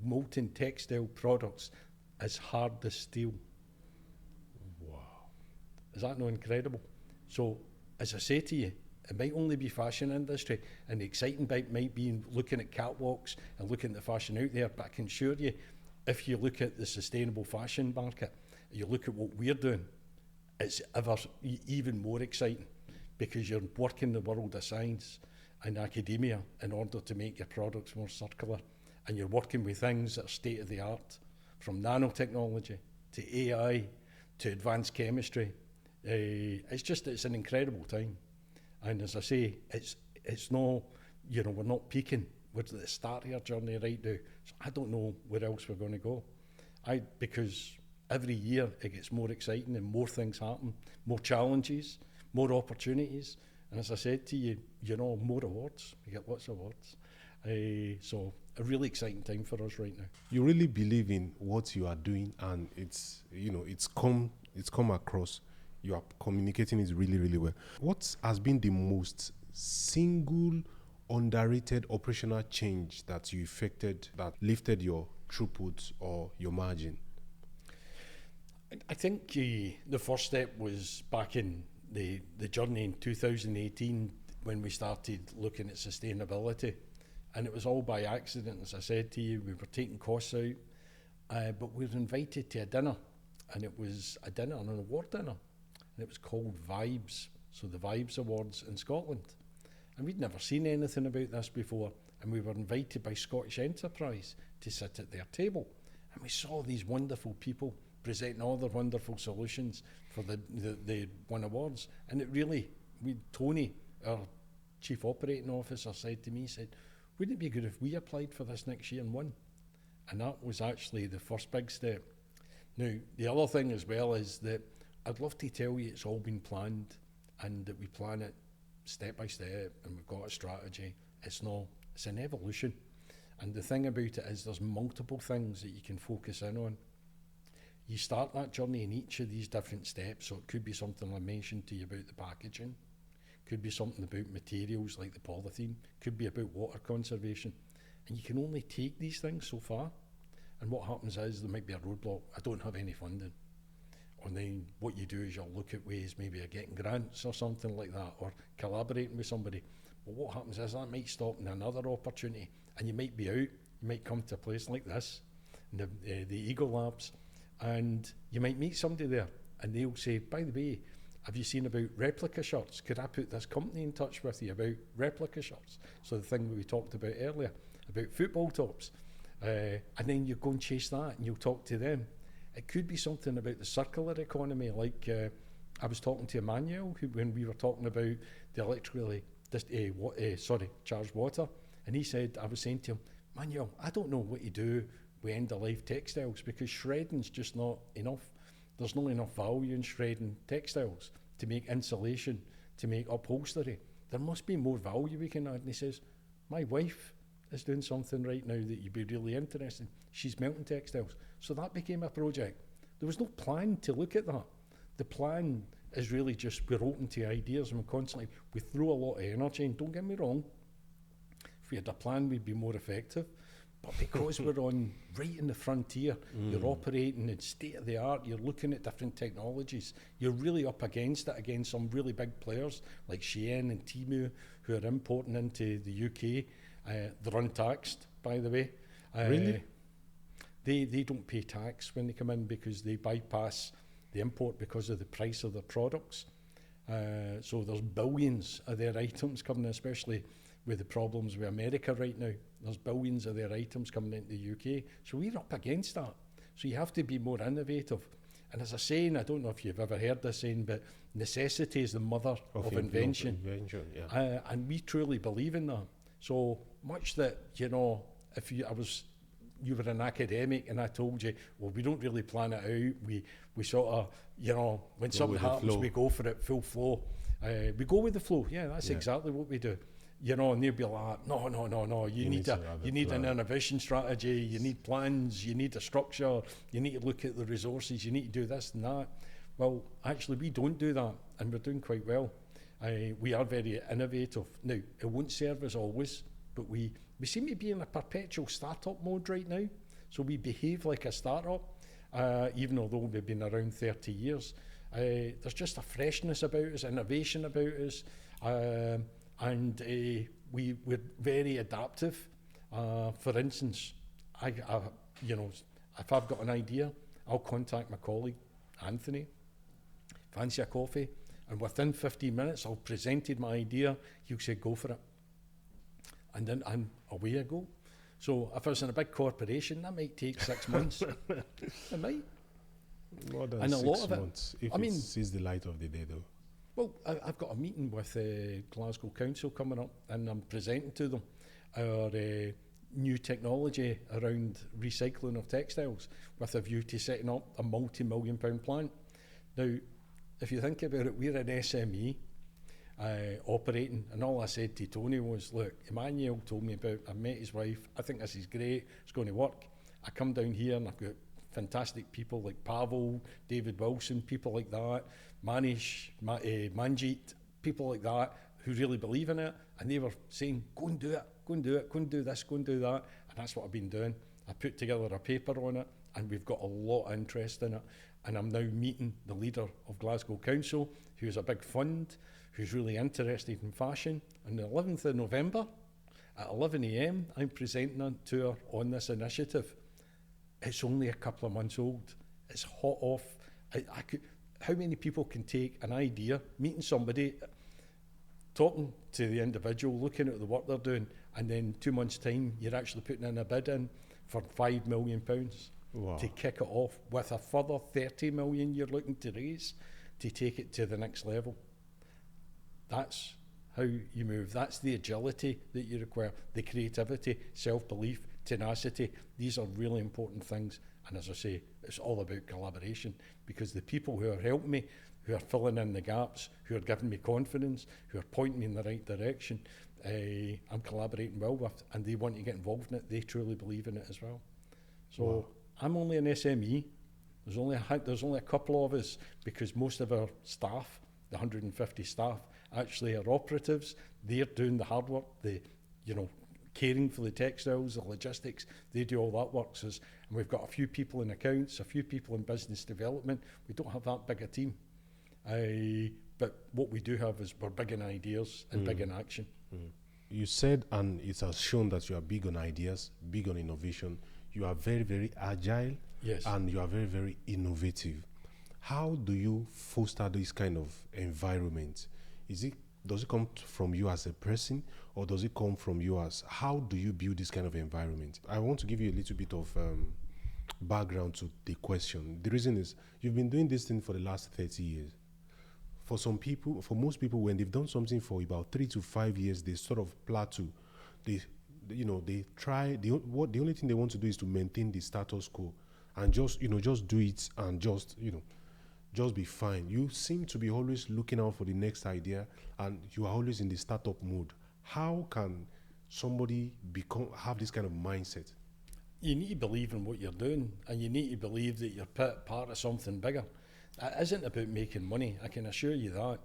molten textile products as hard as steel. Wow. Is that not incredible? So, as I say to you, it might only be fashion industry, and the exciting bit might be looking at catwalks and looking at the fashion out there, but I can assure you, if you look at the sustainable fashion market, you look at what we're doing, it's even more exciting, because you're working the world of science and academia in order to make your products more circular, and you're working with things that are state of the art, from nanotechnology to AI to advanced chemistry. It's an incredible time, and as I say, it's no, we're not peaking. We're at the start of our journey right now. So I don't know where else we're going to go. Because every year it gets more exciting and more things happen, more challenges, more opportunities, and as I said to you, more awards. We get lots of awards. So a really exciting time for us right now. You really believe in what you are doing, and it's come across. You are communicating it really, really well. What has been the most single underrated operational change that you effected that lifted your throughput or your margin? I think the first step was back in the journey in 2018 when we started looking at sustainability, and it was all by accident. As I said to you, we were taking costs out, but we were invited to a dinner, and it was an award dinner, and it was called Vibes, so the Vibes Awards in Scotland, and we'd never seen anything about this before, and we were invited by Scottish Enterprise to sit at their table, and we saw these wonderful people presenting all their wonderful solutions for the won awards. And it really, Tony, our Chief Operating Officer, said to me, wouldn't it be good if we applied for this next year and won? And that was actually the first big step. Now, the other thing as well is that I'd love to tell you it's all been planned, and that we plan it step by step, and we've got a strategy. It's an evolution. And the thing about it is there's multiple things that you can focus in on. You start that journey in each of these different steps, so it could be something I mentioned to you about the packaging, could be something about materials like the polythene, could be about water conservation, and you can only take these things so far. And what happens is there might be a roadblock. I don't have any funding. And then what you do is you'll look at ways maybe of getting grants or something like that, or collaborating with somebody. But what happens is that might stop in another opportunity, and you might be out. You might come to a place like this, the Eagle Labs, and you might meet somebody there, and they'll say, by the way, have you seen about replica shirts? Could I put this company in touch with you about replica shirts? So the thing that we talked about earlier, about football tops. And then you go and chase that, and you'll talk to them. It could be something about the circular economy, like I was talking to Emmanuel when we were talking about the electrically charged water, and he said, I was saying to him, Emmanuel, I don't know what you do with end-of-life textiles, because shredding's just not enough. There's not enough value in shredding textiles to make insulation, to make upholstery. There must be more value we can add. And he says, my wife is doing something right now that you'd be really interested in. She's melting textiles. So that became a project. There was no plan to look at that. The plan is really just, we're open to ideas, and we throw a lot of energy, and don't get me wrong, if we had a plan we'd be more effective. But because we're on right in the frontier, you're operating in state of the art, you're looking at different technologies, you're really up against it, against some really big players like Shein and Temu, who are importing into the UK. They're untaxed, by the way. Really? They don't pay tax when they come in, because they bypass the import because of the price of their products. So there's billions of their items coming in, especially with the problems with America right now. There's billions of their items coming into the UK. So we're up against that. So you have to be more innovative. And as a saying, I don't know if you've ever heard this saying, but necessity is the mother of invention. Yeah. And we truly believe in that. So much that, if you were an academic and I told you, well, we don't really plan it out. We sort of, when something happens, we go for it full flow. We go with the flow. Yeah, that's exactly what we do. And they'll be like, no, you need an innovation strategy, you need plans, you need a structure, you need to look at the resources, you need to do this and that. Well, actually, we don't do that, and we're doing quite well. We are very innovative. Now, it won't serve us always, but we seem to be in a perpetual startup mode right now. So we behave like a startup, even although we've been around 30 years. There's just a freshness about us, innovation about us, and we're very adaptive. For instance, if I've got an idea, I'll contact my colleague, Anthony, fancy a coffee, and within 15 minutes, I'll presented my idea, he'll say, go for it. And then away I go. So if I was in a big corporation, that might take 6 months. It might. More than and 6 months, if it sees the light of the day, though. Well, I've got a meeting with Glasgow Council coming up, and I'm presenting to them our new technology around recycling of textiles, with a view to setting up a multi-million-pound plant. Now, if you think about it, we're an SME operating, and all I said to Tony was, look, Emmanuel told me about, I met his wife, I think this is great, it's going to work. I come down here and I've got fantastic people like Pavel, David Wilson, people like that, Manish, Manjit, people like that who really believe in it, and they were saying, go and do it, go and do it, go and do this, go and do that, and that's what I've been doing. I put together a paper on it, and we've got a lot of interest in it, and I'm now meeting the leader of Glasgow Council, who's a big fund, who's really interested in fashion. On the 11th of November at 11 a.m, I'm presenting a tour on this initiative. It's only a couple of months old. It's hot off. How many people can take an idea, meeting somebody, talking to the individual, looking at the work they're doing, and then 2 months' time, you're actually putting in a bid in for £5 million to kick it off, with a further 30 million you're looking to raise to take it to the next level. That's how you move. That's the agility that you require, the creativity, self-belief, tenacity. These are really important things. And as I say, it's all about collaboration, because the people who are helping me, who are filling in the gaps, who are giving me confidence, who are pointing me in the right direction, I'm collaborating well with, and they want to get involved in it. They truly believe in it as well. So I'm only an SME. There's only a couple of us, because most of our staff, the 150 staff, actually are operatives. They're doing the hard work, the caring for the textiles, the logistics, they do all that work. And we've got a few people in accounts, a few people in business development. We don't have that big a team. But what we do have is we're big in ideas and big in action. You said, and it has shown that you are big on ideas, big on innovation. You are very, very agile. Yes. And you are very, very innovative. How do you foster this kind of environment? Does it come from you as a person, or does it come from you as, how do you build this kind of environment? I want to give you a little bit of background to the question. The reason is, you've been doing this thing for the last 30 years. For most people, when they've done something for about 3 to 5 years, they sort of plateau. The only thing they want to do is to maintain the status quo and just do it and just be fine. You seem to be always looking out for the next idea, and you are always in the startup mode. How can somebody have this kind of mindset? You need to believe in what you're doing, and you need to believe that you're part of something bigger. It isn't about making money, I can assure you that.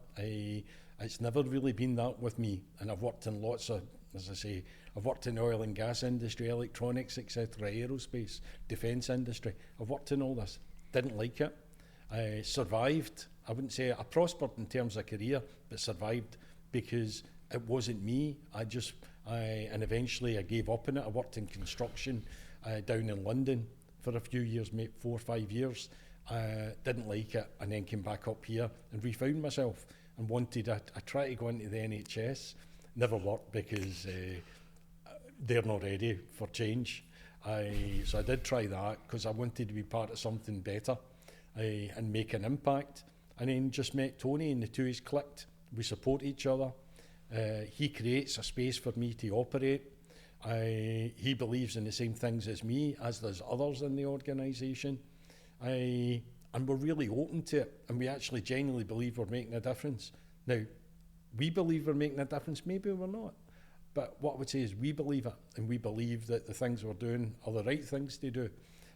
It's never really been that with me, and I've worked in lots of, as I say, I've worked in oil and gas industry, electronics, etc., aerospace, defence industry. I've worked in all this. Didn't like it. I survived. I wouldn't say I prospered in terms of career, but survived because it wasn't me. And eventually I gave up on it. I worked in construction down in London for a few years, maybe 4 or 5 years. Didn't like it, and then came back up here and refound myself and I tried to go into the NHS. Never worked because they're not ready for change. So I did try that because I wanted to be part of something better and make an impact. And then just met Tony, and the two of us clicked. We support each other. He creates a space for me to operate. He believes in the same things as me, as does others in the organisation. And we're really open to it, and we actually genuinely believe we're making a difference. Now, we believe we're making a difference, maybe we're not. But what I would say is we believe it, and we believe that the things we're doing are the right things to do.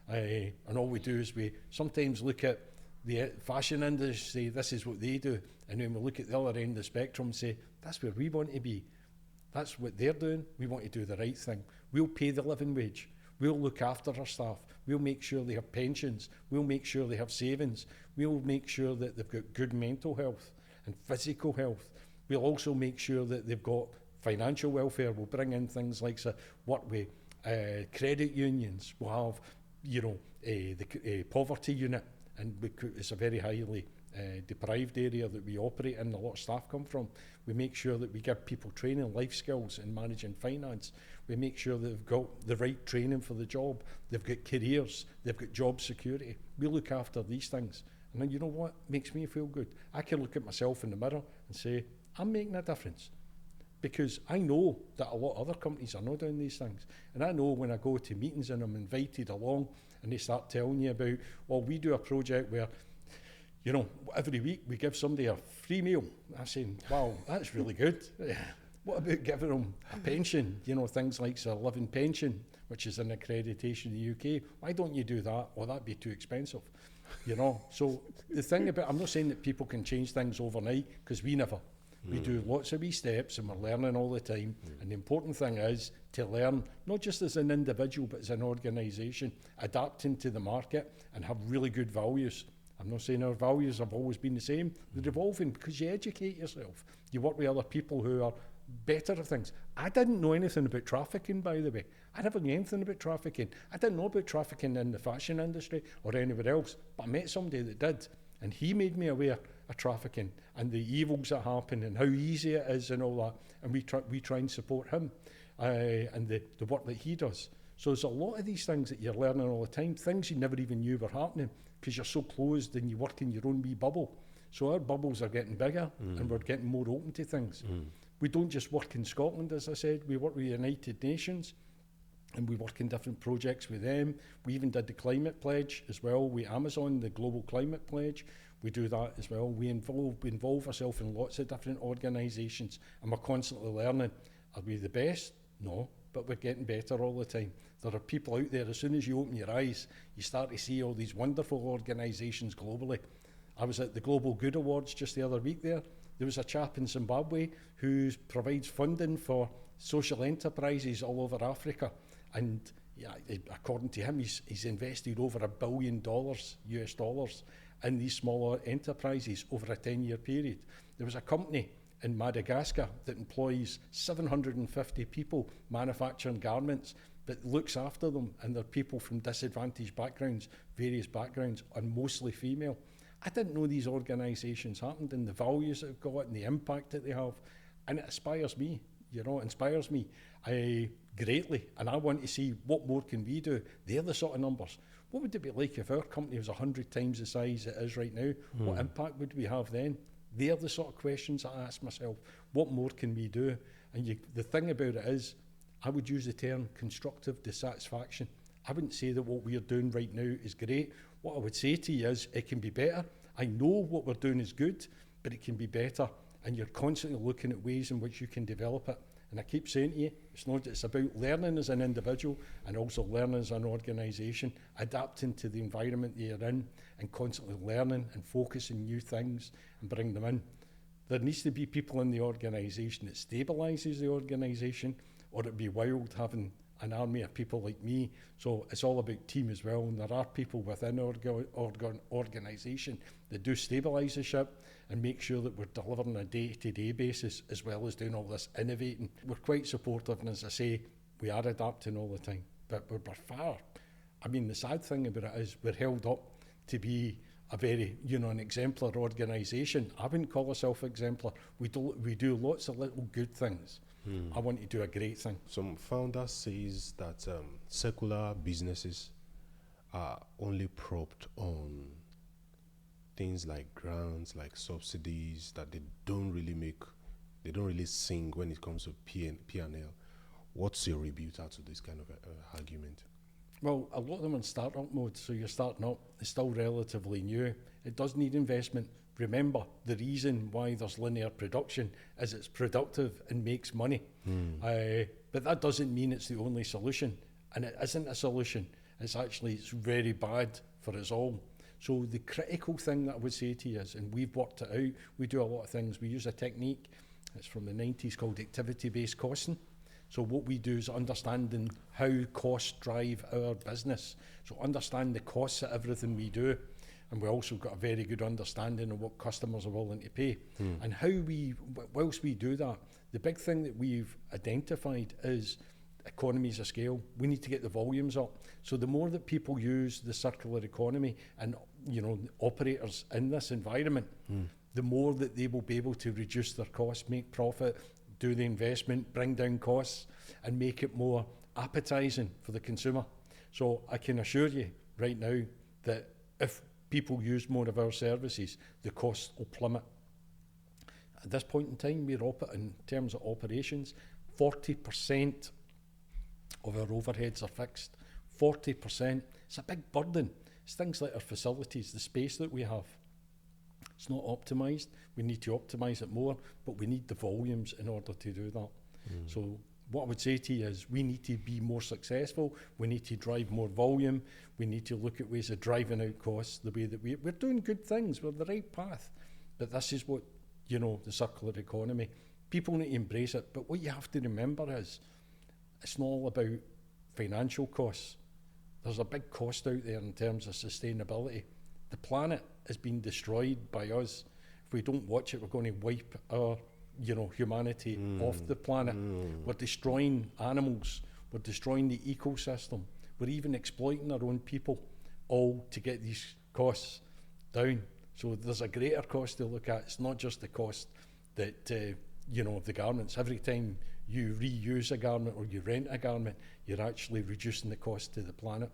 And all we do is we sometimes look at the fashion industry, say this is what they do, and then we look at the other end of the spectrum and say that's where we want to be. That's what they're doing. We want to do the right thing. We'll pay the living wage. We'll look after our staff. We'll make sure they have pensions. We'll make sure they have savings. We'll make sure that they've got good mental health and physical health. We'll also make sure that they've got financial welfare. We'll bring in things like work with credit unions. We'll have, the poverty unit, and it's a very highly deprived area that we operate in. A lot of staff come from. We make sure that we give people training, life skills in managing finance. We make sure that they've got the right training for the job. They've got careers. They've got job security. We look after these things. And then you know what makes me feel good? I can look at myself in the mirror and say, I'm making a difference. Because I know that a lot of other companies are not doing these things. And I know when I go to meetings and I'm invited along and they start telling you about, well, we do a project where, every week we give somebody a free meal. I'm saying, wow, that's really good. What about giving them a pension? Things like a living pension, which is an accreditation in the UK. Why don't you do that? Well, that'd be too expensive. So the thing about, I'm not saying that people can change things overnight, because we never. We do lots of wee steps, and we're learning all the time. And the important thing is to learn, not just as an individual, but as an organisation, adapting to the market and have really good values. I'm not saying our values have always been the same. They're evolving because you educate yourself. You work with other people who are better at things. I didn't know anything about trafficking, by the way. I never knew anything about trafficking. I didn't know about trafficking in the fashion industry or anywhere else, but I met somebody that did, and he made me aware of trafficking and the evils that happen and how easy it is and all that. And we try and support him and the work that he does. So there's a lot of these things that you're learning all the time, things you never even knew were happening because you're so closed and you work in your own wee bubble. So our bubbles are getting bigger and we're getting more open to things. We don't just work in Scotland, as I said. We work with the United Nations and we work in different projects with them. We even did the climate pledge as well with Amazon, the global climate pledge. We do that as well. We involve ourselves in lots of different organisations, and we're constantly learning. Are we the best? No, but we're getting better all the time. There are people out there, as soon as you open your eyes, you start to see all these wonderful organisations globally. I was at the Global Good Awards just the other week there. There was a chap in Zimbabwe who provides funding for social enterprises all over Africa, and yeah, according to him, he's invested over $1 billion US dollars in these smaller enterprises over a 10-year period. There was a company in Madagascar that employs 750 people manufacturing garments, but looks after them, and they're people from disadvantaged backgrounds, various backgrounds, and mostly female. I didn't know these organisations happened, and the values that they've got and the impact that they have, and it inspires me, greatly, and I want to see what more can we do. They're the sort of numbers. What would it be like if our company was 100 times the size it is right now? What impact would we have then? They're the sort of questions I ask myself. What more can we do? And the thing about it is, I would use the term constructive dissatisfaction. I wouldn't say that what we're doing right now is great. What I would say to you is it can be better. I know what we're doing is good, but it can be better. And you're constantly looking at ways in which you can develop it. And I keep saying to you, it's about learning as an individual and also learning as an organisation, adapting to the environment that you're in and constantly learning and focusing new things and bring them in. There needs to be people in the organisation that stabilises the organisation, or it'd be wild having an army of people like me. So it's all about team as well, and there are people within our organisation that do stabilise the ship and make sure that we're delivering on a day-to-day basis, as well as doing all this innovating. We're quite supportive, and as I say, we are adapting all the time, but we're far. I mean, the sad thing about it is we're held up to be a very, an exemplar organisation. I wouldn't call ourselves exemplar. We do lots of little good things. I want to do a great thing. Some founder says that secular businesses are only propped on things like grants, like subsidies, that they don't really sing when it comes to P&L. What's your rebuttal to this kind of argument? Well, a lot of them are in startup mode, so you're starting up. It's still relatively new. It does need investment. Remember, the reason why there's linear production is it's productive and makes money. But that doesn't mean it's the only solution. And it isn't a solution. It's very bad for us all. So the critical thing that I would say to you is, and we've worked it out, we do a lot of things. We use a technique, it's from the 90s, called activity-based costing. So what we do is understanding how costs drive our business. So understand the costs of everything we do. And we also got a very good understanding of what customers are willing to pay. And how whilst we do that, the big thing that we've identified is economies of scale. We need to get the volumes up. So the more that people use the circular economy and, operators in this environment, the more that they will be able to reduce their costs, make profit, do the investment, bring down costs, and make it more appetising for the consumer. So I can assure you right now that if people use more of our services, the costs will plummet. At this point in time, we're in terms of operations, 40% of our overheads are fixed. 40%. It's a big burden. It's things like our facilities, the space that we have. It's not optimised. We need to optimise it more, but we need the volumes in order to do that. So what I would say to you is we need to be more successful. We need to drive more volume. We need to look at ways of driving out costs the way that we're doing good things. We're on the right path. But this is what, the circular economy. People need to embrace it. But what you have to remember is it's not all about financial costs. There's a big cost out there in terms of sustainability. The planet is being destroyed by us. If we don't watch it, we're going to wipe our humanity off the planet. We're destroying animals. We're destroying the ecosystem. We're even exploiting our own people, all to get these costs down. So there's a greater cost to look at. It's not just the cost that, of the garments. Every time you reuse a garment or you rent a garment, you're actually reducing the cost to the planet.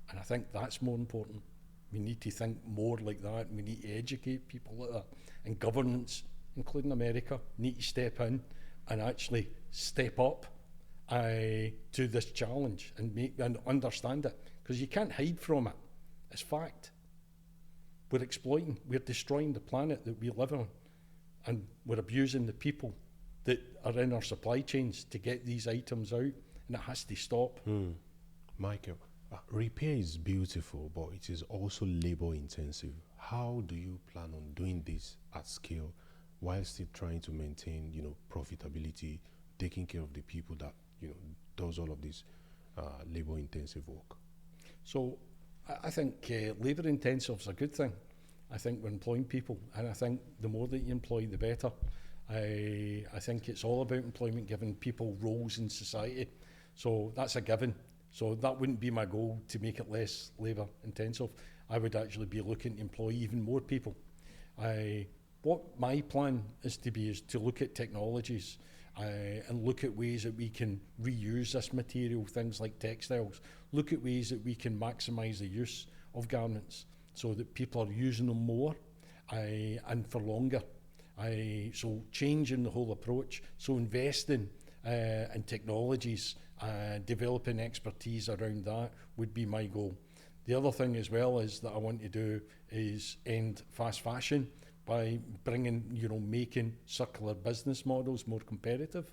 And I think that's more important. We need to think more like that. We need to educate people like that. And governments, including America, need to step in and actually step up to this challenge and understand it. Because you can't hide from it. It's fact. We're exploiting, we're destroying the planet that we live on. And we're abusing the people that are in our supply chains to get these items out. And it has to stop. Michael, repair is beautiful, but it is also labor intensive. How do you plan on doing this at scale while still trying to maintain, profitability, taking care of the people that, does all of this labor-intensive work? So I think labour intensive is a good thing. I think we're employing people, and I think the more that you employ, the better. I think it's all about employment, giving people roles in society. So that's a given. So that wouldn't be my goal, to make it less labour intensive. I would actually be looking to employ even more people. What my plan is to look at technologies and look at ways that we can reuse this material, things like textiles. Look at ways that we can maximise the use of garments so that people are using them more and for longer. So changing the whole approach, so investing in technologies, developing expertise around that would be my goal. The other thing as well is that I want to do is end fast fashion by making circular business models more competitive.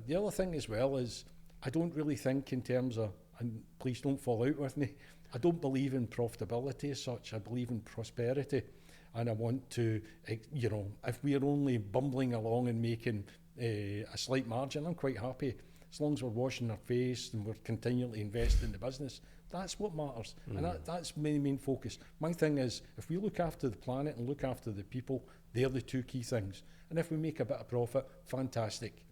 The other thing as well is I don't really think in terms of, and please don't fall out with me, I don't believe in profitability as such. I believe in prosperity. And I want to, if we're only bumbling along and making a slight margin, I'm quite happy. As long as we're washing our face and we're continually investing in the business, that's what matters. And that's my main focus. My thing is, if we look after the planet and look after the people, they're the two key things. And if we make a bit of profit, fantastic.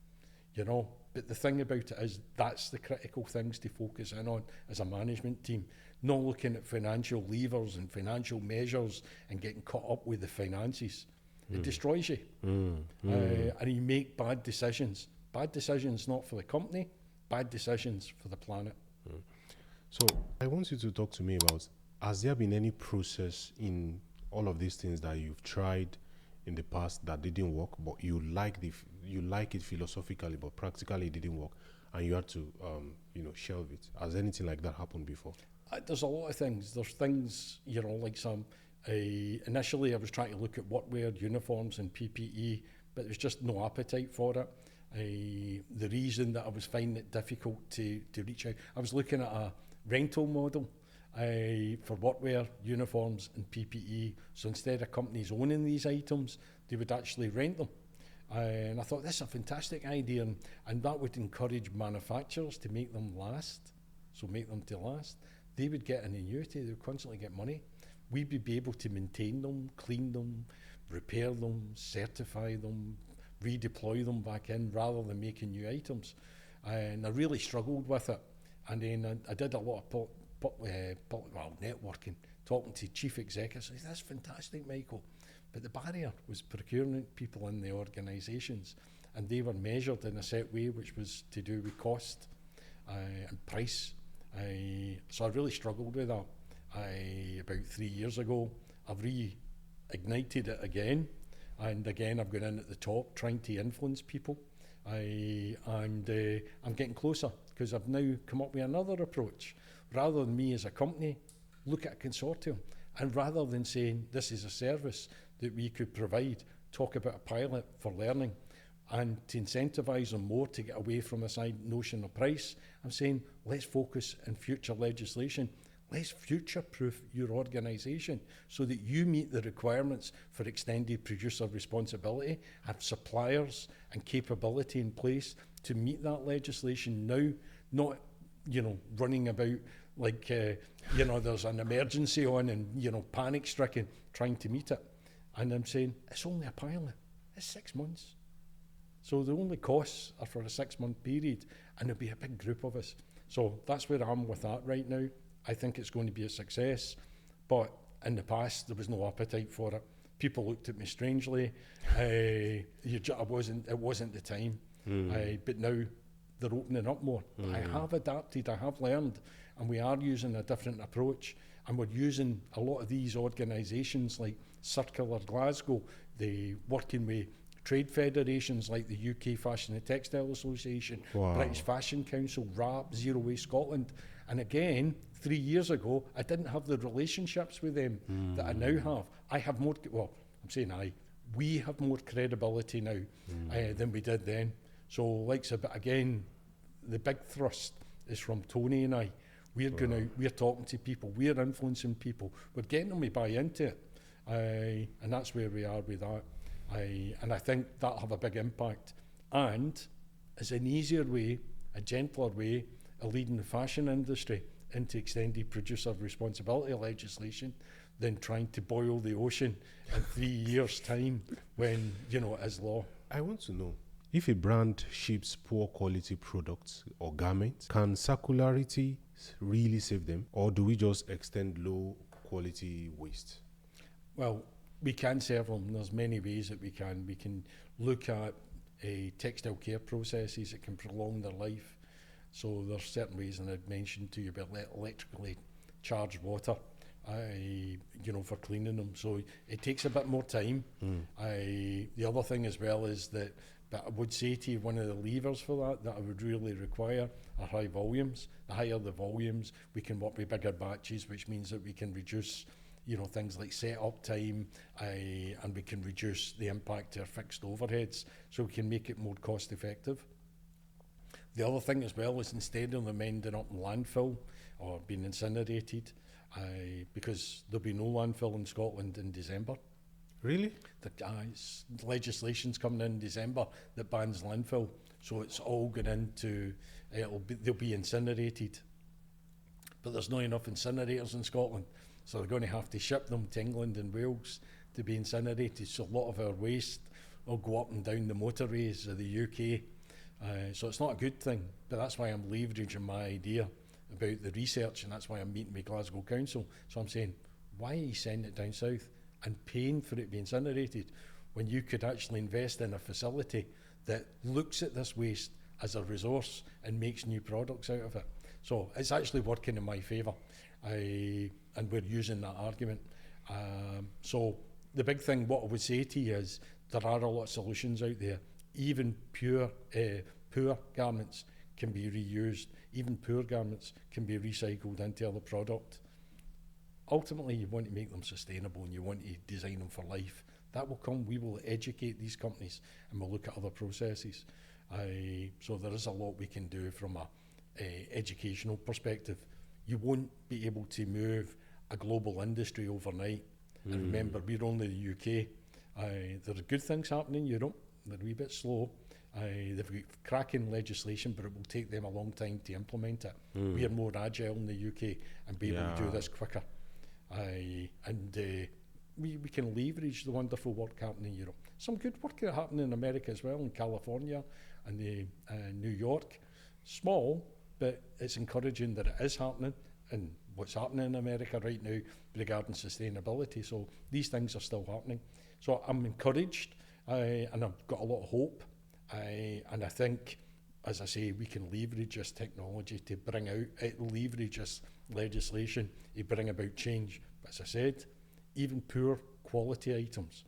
But the thing about it is that's the critical things to focus in on as a management team, not looking at financial levers and financial measures and getting caught up with the finances. It destroys you. And you make bad decisions. Bad decisions not for the company, bad decisions for the planet. So I want you to talk to me about, has there been any process in all of these things that you've tried in the past that didn't work, but you like it philosophically, but practically it didn't work, and you had to shelve it? Has anything like that happened before? There's a lot of things. There's things, like some, initially I was trying to look at workwear, uniforms and PPE, but there was just no appetite for it. The reason that I was finding it difficult to reach out, I was looking at a rental model for workwear, uniforms and PPE. So instead of companies owning these items, they would actually rent them. And I thought, this is a fantastic idea, and that would encourage manufacturers to make them last. So make them to last. They would get an annuity, they would constantly get money. We'd be able to maintain them, clean them, repair them, certify them, redeploy them back in rather than making new items. And I really struggled with it. And then I did a lot of networking, talking to chief executives. I said, that's fantastic, Michael. But the barrier was procurement people in the organisations, and they were measured in a set way, which was to do with cost and price. So I really struggled with that. About 3 years ago, I've reignited it again, and again I've gone in at the top trying to influence people. I'm getting closer because I've now come up with another approach. Rather than me as a company, look at a consortium, and rather than saying this is a service that we could provide, talk about a pilot for learning and to incentivise them more to get away from this notion of price. I'm saying let's focus in future legislation. Let's future-proof your organisation so that you meet the requirements for extended producer responsibility, have suppliers and capability in place to meet that legislation now, not running about like there's an emergency on and panic-stricken trying to meet it. And I'm saying it's only a pilot. It's 6 months. So the only costs are for a 6-month period, and there'll be a big group of us. So that's where I'm with that right now. I think it's going to be a success, but in the past there was no appetite for it. People looked at me strangely. It wasn't the time. But now they're opening up more. I have adapted, I have learned, and we are using a different approach. And we're using a lot of these organisations like Circular Glasgow, working with trade federations like the UK Fashion and Textile Association, British Fashion Council, RAP, Zero Waste Scotland. And again, 3 years ago, I didn't have the relationships with them that I now have. I have more, we have more credibility now than we did then. So, again, the big thrust is from Tony and I. We're going out, we're talking to people, we're influencing people, we're getting them to buy into it. And that's where we are with that. And I think that'll have a big impact. And it's an easier way, a gentler way of leading the fashion industry into extended producer responsibility legislation than trying to boil the ocean in 3 years' time when, it is law. I want to know, if a brand ships poor quality products or garments, can circularity really save them? Or do we just extend low quality waste? Well, we can serve them. There's many ways that we can. We can look at textile care processes that can prolong their life. So there's certain ways, and I'd mentioned to you about electrically charged water, for cleaning them. So it takes a bit more time. The other thing as well is that, but I would say to you, one of the levers for that I would really require are high volumes. The higher the volumes, we can work with bigger batches, which means that we can reduce things like set-up time, and we can reduce the impact to our fixed overheads, so we can make it more cost-effective. The other thing as well is, instead of them ending up in landfill or being incinerated, because there'll be no landfill in Scotland in December. Really? The legislation's coming in December that bans landfill, so it's all going into, they'll be incinerated. But there's not enough incinerators in Scotland, so they're going to have to ship them to England and Wales to be incinerated. So a lot of our waste will go up and down the motorways of the UK. So it's not a good thing, but that's why I'm leveraging my idea about the research, and that's why I'm meeting with Glasgow Council. So I'm saying, why are you sending it down south and paying for it to be incinerated when you could actually invest in a facility that looks at this waste as a resource and makes new products out of it? So it's actually working in my favour, and we're using that argument. So the big thing, what I would say to you is, there are a lot of solutions out there. Even poor garments can be reused. Even poor garments can be recycled into other product. Ultimately, you want to make them sustainable, and you want to design them for life. That will come. We will educate these companies, and we'll look at other processes. So there is a lot we can do from a educational perspective. You won't be able to move a global industry overnight. And remember, we're only the UK. There are good things happening in Europe. They're a wee bit slow. They've got cracking legislation, but it will take them a long time to implement it. We are more agile in the UK and be able to do this quicker. And we can leverage the wonderful work happening in Europe. Some good work happening in America as well, in California and New York. Small, but it's encouraging that it is happening, and what's happening in America right now regarding sustainability. So these things are still happening. So I'm encouraged, and I've got a lot of hope. And I think, as I say, we can leverage this technology to bring out, leverage this legislation to bring about change. But as I said, even poor quality items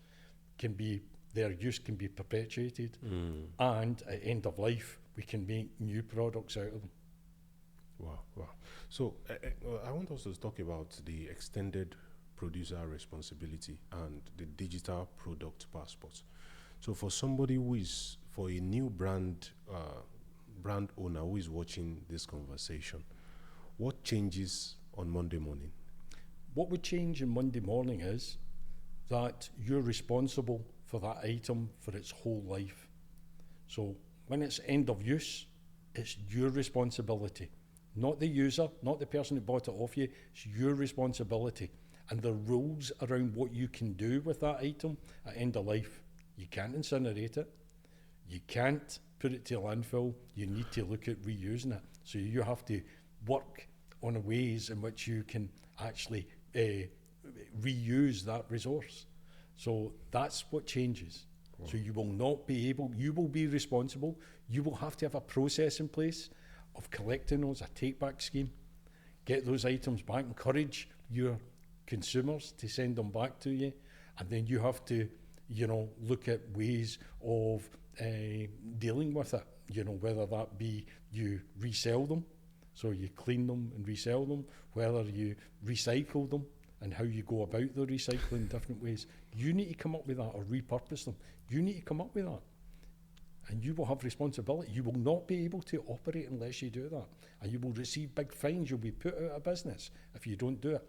their use can be perpetuated, and at end of life, we can make new products out of them. Wow. So I want us to talk about the extended producer responsibility and the digital product passport. So for a new brand owner who is watching this conversation, what changes on Monday morning? What would change on Monday morning is that you're responsible for that item for its whole life. So when it's end of use, it's your responsibility. Not the user, not the person who bought it off you. It's your responsibility. And the rules around what you can do with that item at end of life. You can't incinerate it. You can't put it to a landfill. You need to look at reusing it. So you have to work on ways in which you can actually reuse that resource. So that's what changes. Wow. So you will not be able, you will be responsible. You will have to have a process in place of collecting those, a take-back scheme, get those items back, encourage your consumers to send them back to you, and then you have to, look at ways of dealing with it, whether that be you resell them, so you clean them and resell them, whether you recycle them and how you go about the recycling different ways. You need to come up with that, or repurpose them. You need to come up with that. And you will have responsibility. You will not be able to operate unless you do that. And you will receive big fines. You'll be put out of business if you don't do it.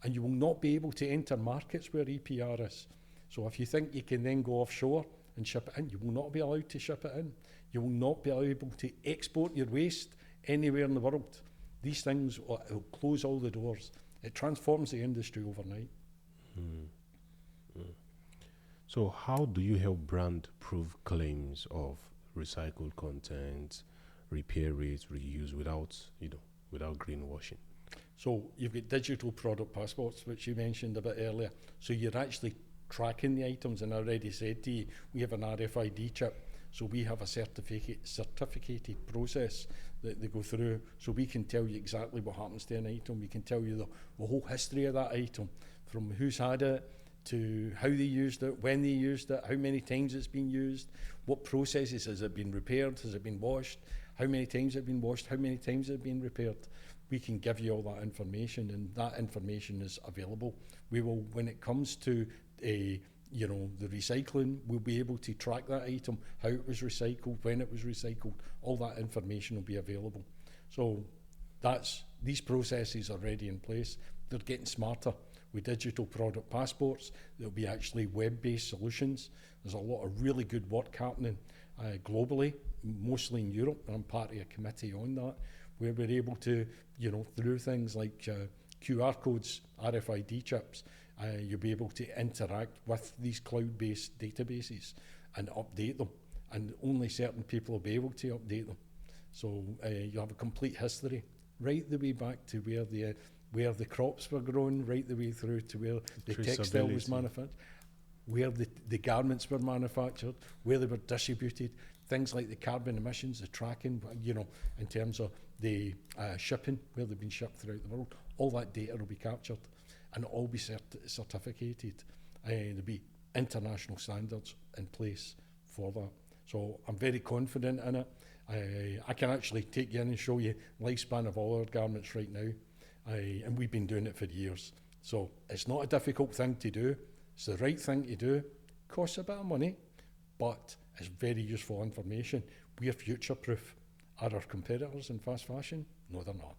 And you will not be able to enter markets where EPR is. So if you think you can then go offshore and ship it in, you will not be allowed to ship it in. You will not be able to export your waste anywhere in the world. These things will close all the doors. It transforms the industry overnight. So how do you help brand prove claims of recycled content, repair rates, reuse without greenwashing? So you've got digital product passports, which you mentioned a bit earlier. So you're actually tracking the items, and I already said to you, we have an RFID chip. So we have a certificated process that they go through, so we can tell you exactly what happens to an item. We can tell you the whole history of that item, from who's had it, to how they used it, when they used it, how many times it's been used, what processes has it been repaired, has it been washed, how many times it's been washed, how many times it's been repaired. We can give you all that information, and that information is available. We will, when it comes to the recycling, we'll be able to track that item, how it was recycled, when it was recycled. All that information will be available. So these processes are already in place. They're getting smarter with digital product passports. There'll be actually web-based solutions. There's a lot of really good work happening globally, mostly in Europe, and I'm part of a committee on that, where we're able to, through things like QR codes, RFID chips, you'll be able to interact with these cloud-based databases and update them, and only certain people will be able to update them. So you have a complete history, right the way back to where the crops were grown, right the way through to where the textile was manufactured, where the garments were manufactured, where they were distributed, things like the carbon emissions, the tracking, in terms of the shipping, where they've been shipped throughout the world. All that data will be captured, and it'll all be certificated. There'll be international standards in place for that. So I'm very confident in it. I can actually take you in and show you lifespan of all our garments right now. And we've been doing it for years. So it's not a difficult thing to do. It's the right thing to do. Costs a bit of money, but it's very useful information. We're future-proof. Are our competitors in fast fashion? No, they're not.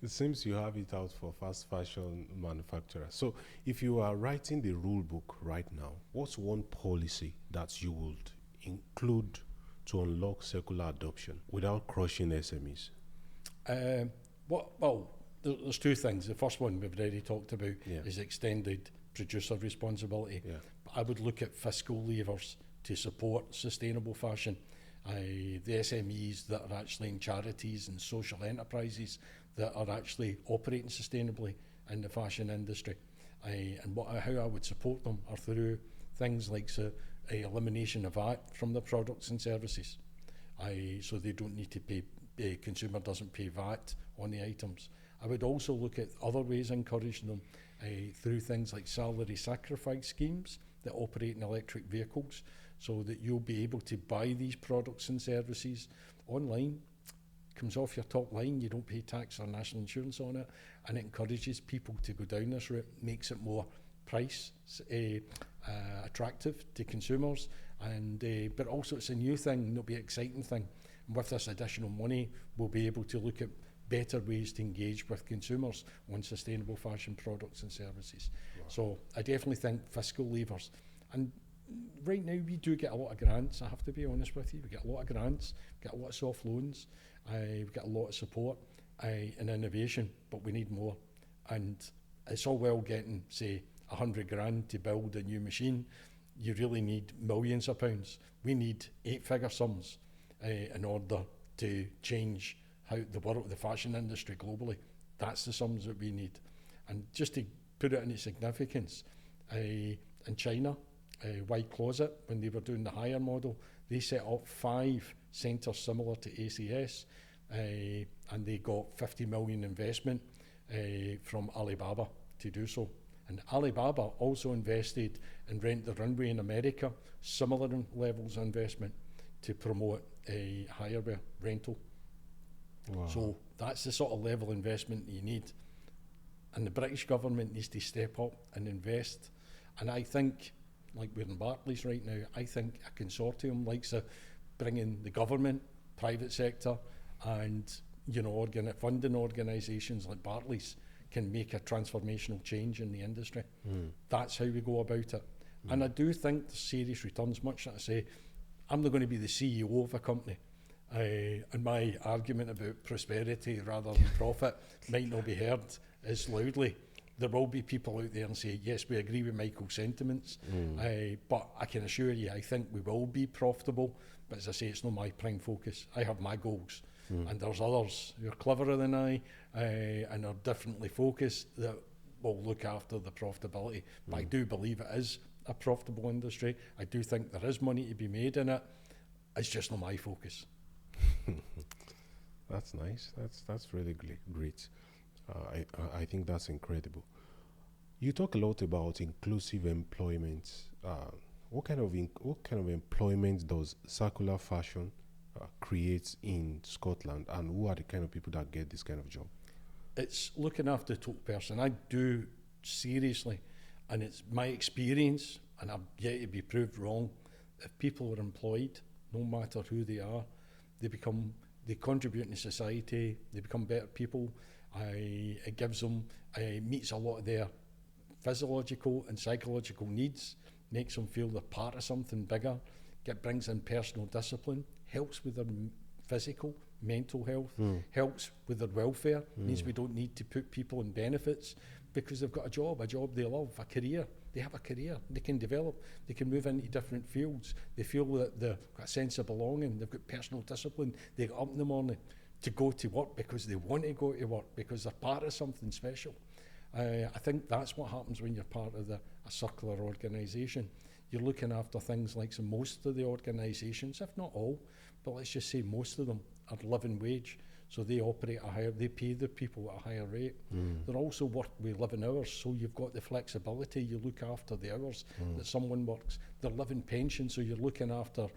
It seems you have it out for fast fashion manufacturers. So if you are writing the rule book right now, what's one policy that you would include to unlock circular adoption without crushing SMEs? There's two things. The first one we've already talked about is extended producer responsibility. Yeah. I would look at fiscal levers to support sustainable fashion. The SMEs that are actually in charities and social enterprises that are actually operating sustainably in the fashion industry. How I would support them are through things like elimination of VAT from the products and services. So they don't need to pay, the consumer doesn't pay VAT on the items. I would also look at other ways encouraging them through things like salary sacrifice schemes that operate in electric vehicles, so that you'll be able to buy these products and services online. Comes off your top line, you don't pay tax or national insurance on it, and it encourages people to go down this route, makes it more price attractive to consumers, and but also it's a new thing, and it'll be an exciting thing. And with this additional money, we'll be able to look at better ways to engage with consumers on sustainable fashion products and services. Wow. So I definitely think fiscal levers. And right now we do get a lot of grants, I have to be honest with you. We get a lot of grants, we get a lot of soft loans, we get a lot of support and innovation, but we need more. And it's all well getting, say, 100 grand to build a new machine. You really need millions of pounds. We need 8-figure sums in order to change how the fashion industry globally. That's the sums that we need. And just to put it into significance, in China, White Closet, when they were doing the hire model, they set up 5 centres similar to ACS, and they got 50 million investment from Alibaba to do so. And Alibaba also invested in Rent the Runway in America, similar levels of investment to promote a hire rental. Wow. So that's the sort of level of investment you need. And the British government needs to step up and invest. And I think, like we're in Barclays right now, I think a consortium likes bringing the government, private sector, and funding organisations like Barclays can make a transformational change in the industry. That's how we go about it. And I do think there's serious returns, much that I say, I'm not going to be the CEO of a company. And my argument about prosperity rather than profit might not be heard as loudly. There will be people out there and say, yes, we agree with Michael's sentiments, but I can assure you, I think we will be profitable. But as I say, it's not my prime focus. I have my goals, and there's others who are cleverer than I and are differently focused that will look after the profitability. But I do believe it is a profitable industry. I do think there is money to be made in it. It's just not my focus. That's nice. That's really great. I think that's incredible. You talk a lot about inclusive employment. What kind of employment does circular fashion create in Scotland, and who are the kind of people that get this kind of job? It's looking after the total person. I do seriously, and it's my experience, and I've yet to be proved wrong. If people are employed, no matter who they are, they contribute to society, they become better people. It gives them, meets a lot of their physiological and psychological needs, makes them feel they're part of something bigger, brings in personal discipline, helps with their physical, mental health, helps with their welfare, means we don't need to put people in benefits because they've got a job they love, a career. They have a career, they can develop, they can move into different fields. They feel that they've got a sense of belonging, they've got personal discipline, they get up in the morning to go to work because they want to go to work, because they're part of something special. I think that's what happens when you're part of a circular organisation. You're looking after things like most of the organisations, if not all, but let's just say most of them are living wage. So they operate they pay their people at a higher rate. They're also work with living hours, so you've got the flexibility. You look after the hours that someone works. They're living pension, so you're looking after,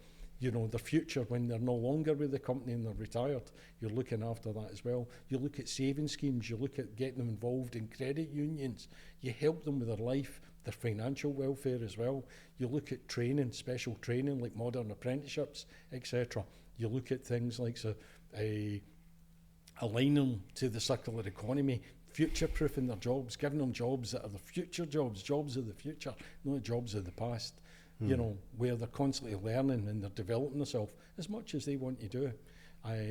their future when they're no longer with the company and they're retired. You're looking after that as well. You look at saving schemes. You look at getting them involved in credit unions. You help them with their life, their financial welfare as well. You look at training, special training like modern apprenticeships, etc. You look at things like aligning them to the circular economy, future-proofing their jobs, giving them jobs that are the future jobs of the future, not jobs of the past, where they're constantly learning and they're developing themselves as much as they want to do.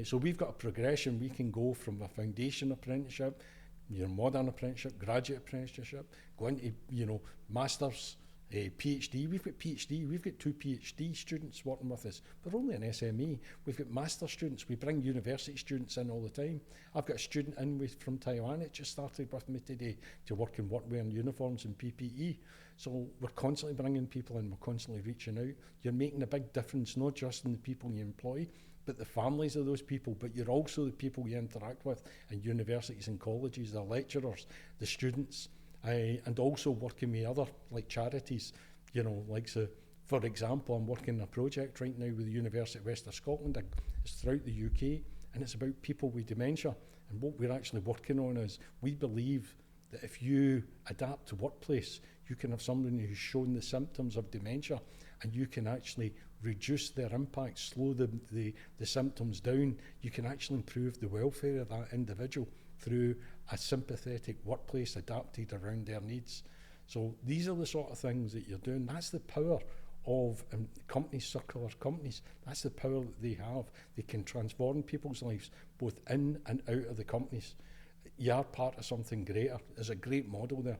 So we've got a progression. We can go from a foundation apprenticeship, modern apprenticeship, graduate apprenticeship, go into, masters, PhD. We've got PhD. We've got 2 PhD students working with us. We're only an SME. We've got master students. We bring university students in all the time. I've got a student in from Taiwan. It just started with me today to work in workwear and uniforms and PPE. So we're constantly bringing people in. We're constantly reaching out. You're making a big difference, not just in the people you employ, but the families of those people, but you're also the people you interact with in universities and colleges, the lecturers, the students. And also working with other charities, for example, I'm working on a project right now with the University of Western Scotland. It's throughout the UK, and it's about people with dementia. And what we're actually working on is we believe that if you adapt to workplace, you can have someone who's shown the symptoms of dementia, and you can actually reduce their impact, slow the symptoms down. You can actually improve the welfare of that individual through a sympathetic workplace adapted around their needs. So these are the sort of things that you're doing. That's the power of companies, circular companies. That's the power that they have. They can transform people's lives both in and out of the companies. You are part of something greater. There's a great model there.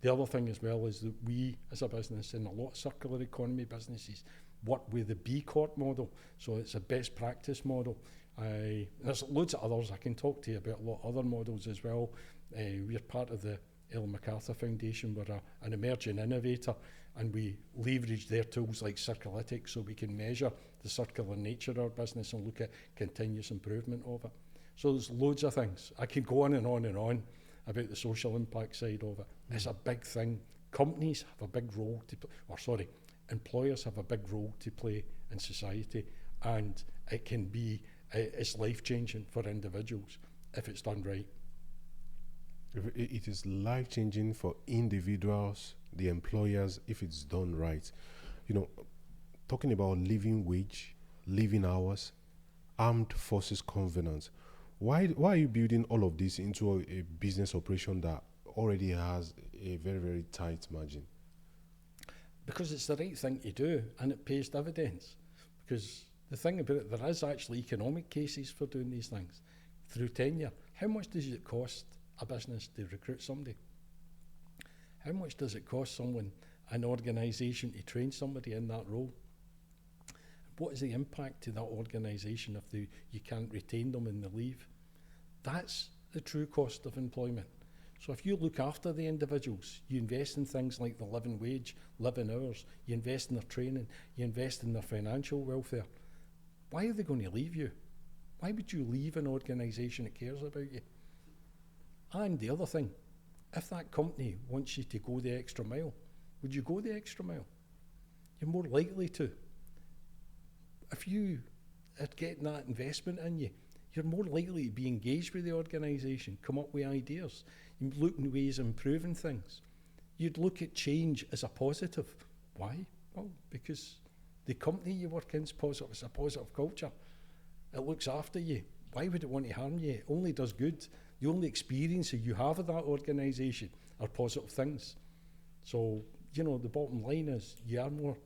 The other thing as well is that we as a business, and a lot of circular economy businesses, work with the B Corp model. So it's a best practice model. There's loads of others. I can talk to you about a lot of other models as well. We're part of the Ellen MacArthur Foundation. We're an emerging innovator, and we leverage their tools like Circulytics so we can measure the circular nature of our business and look at continuous improvement of it. So there's loads of things. I could go on and on and on about the social impact side of it. It's a big thing. Companies have a big role to play, employers have a big role to play in society, and it can be it's life-changing for individuals if it's done right. It is life-changing for individuals, the employers, if it's done right. Talking about living wage, living hours, armed forces covenants, Why are you building all of this into a business operation that already has a very, very tight margin? Because it's the right thing to do and it pays dividends. Because the thing about it, there is actually economic cases for doing these things through tenure. How much does it cost a business to recruit somebody? How much does it cost someone, an organisation, to train somebody in that role? What is the impact to that organisation if you can't retain them and they leave? That's the true cost of employment. So if you look after the individuals, you invest in things like the living wage, living hours, you invest in their training, you invest in their financial welfare, why are they going to leave you? Why would you leave an organisation that cares about you? And the other thing, if that company wants you to go the extra mile, would you go the extra mile? You're more likely to. If you are getting that investment in you, you're more likely to be engaged with the organisation, come up with ideas, you look in ways of improving things. You'd look at change as a positive. Why? Well, because the company you work in is positive, it's a positive culture. It looks after you. Why would it want to harm you? It only does good. The only experiences you have of that organisation are positive things. So, the bottom line is you are more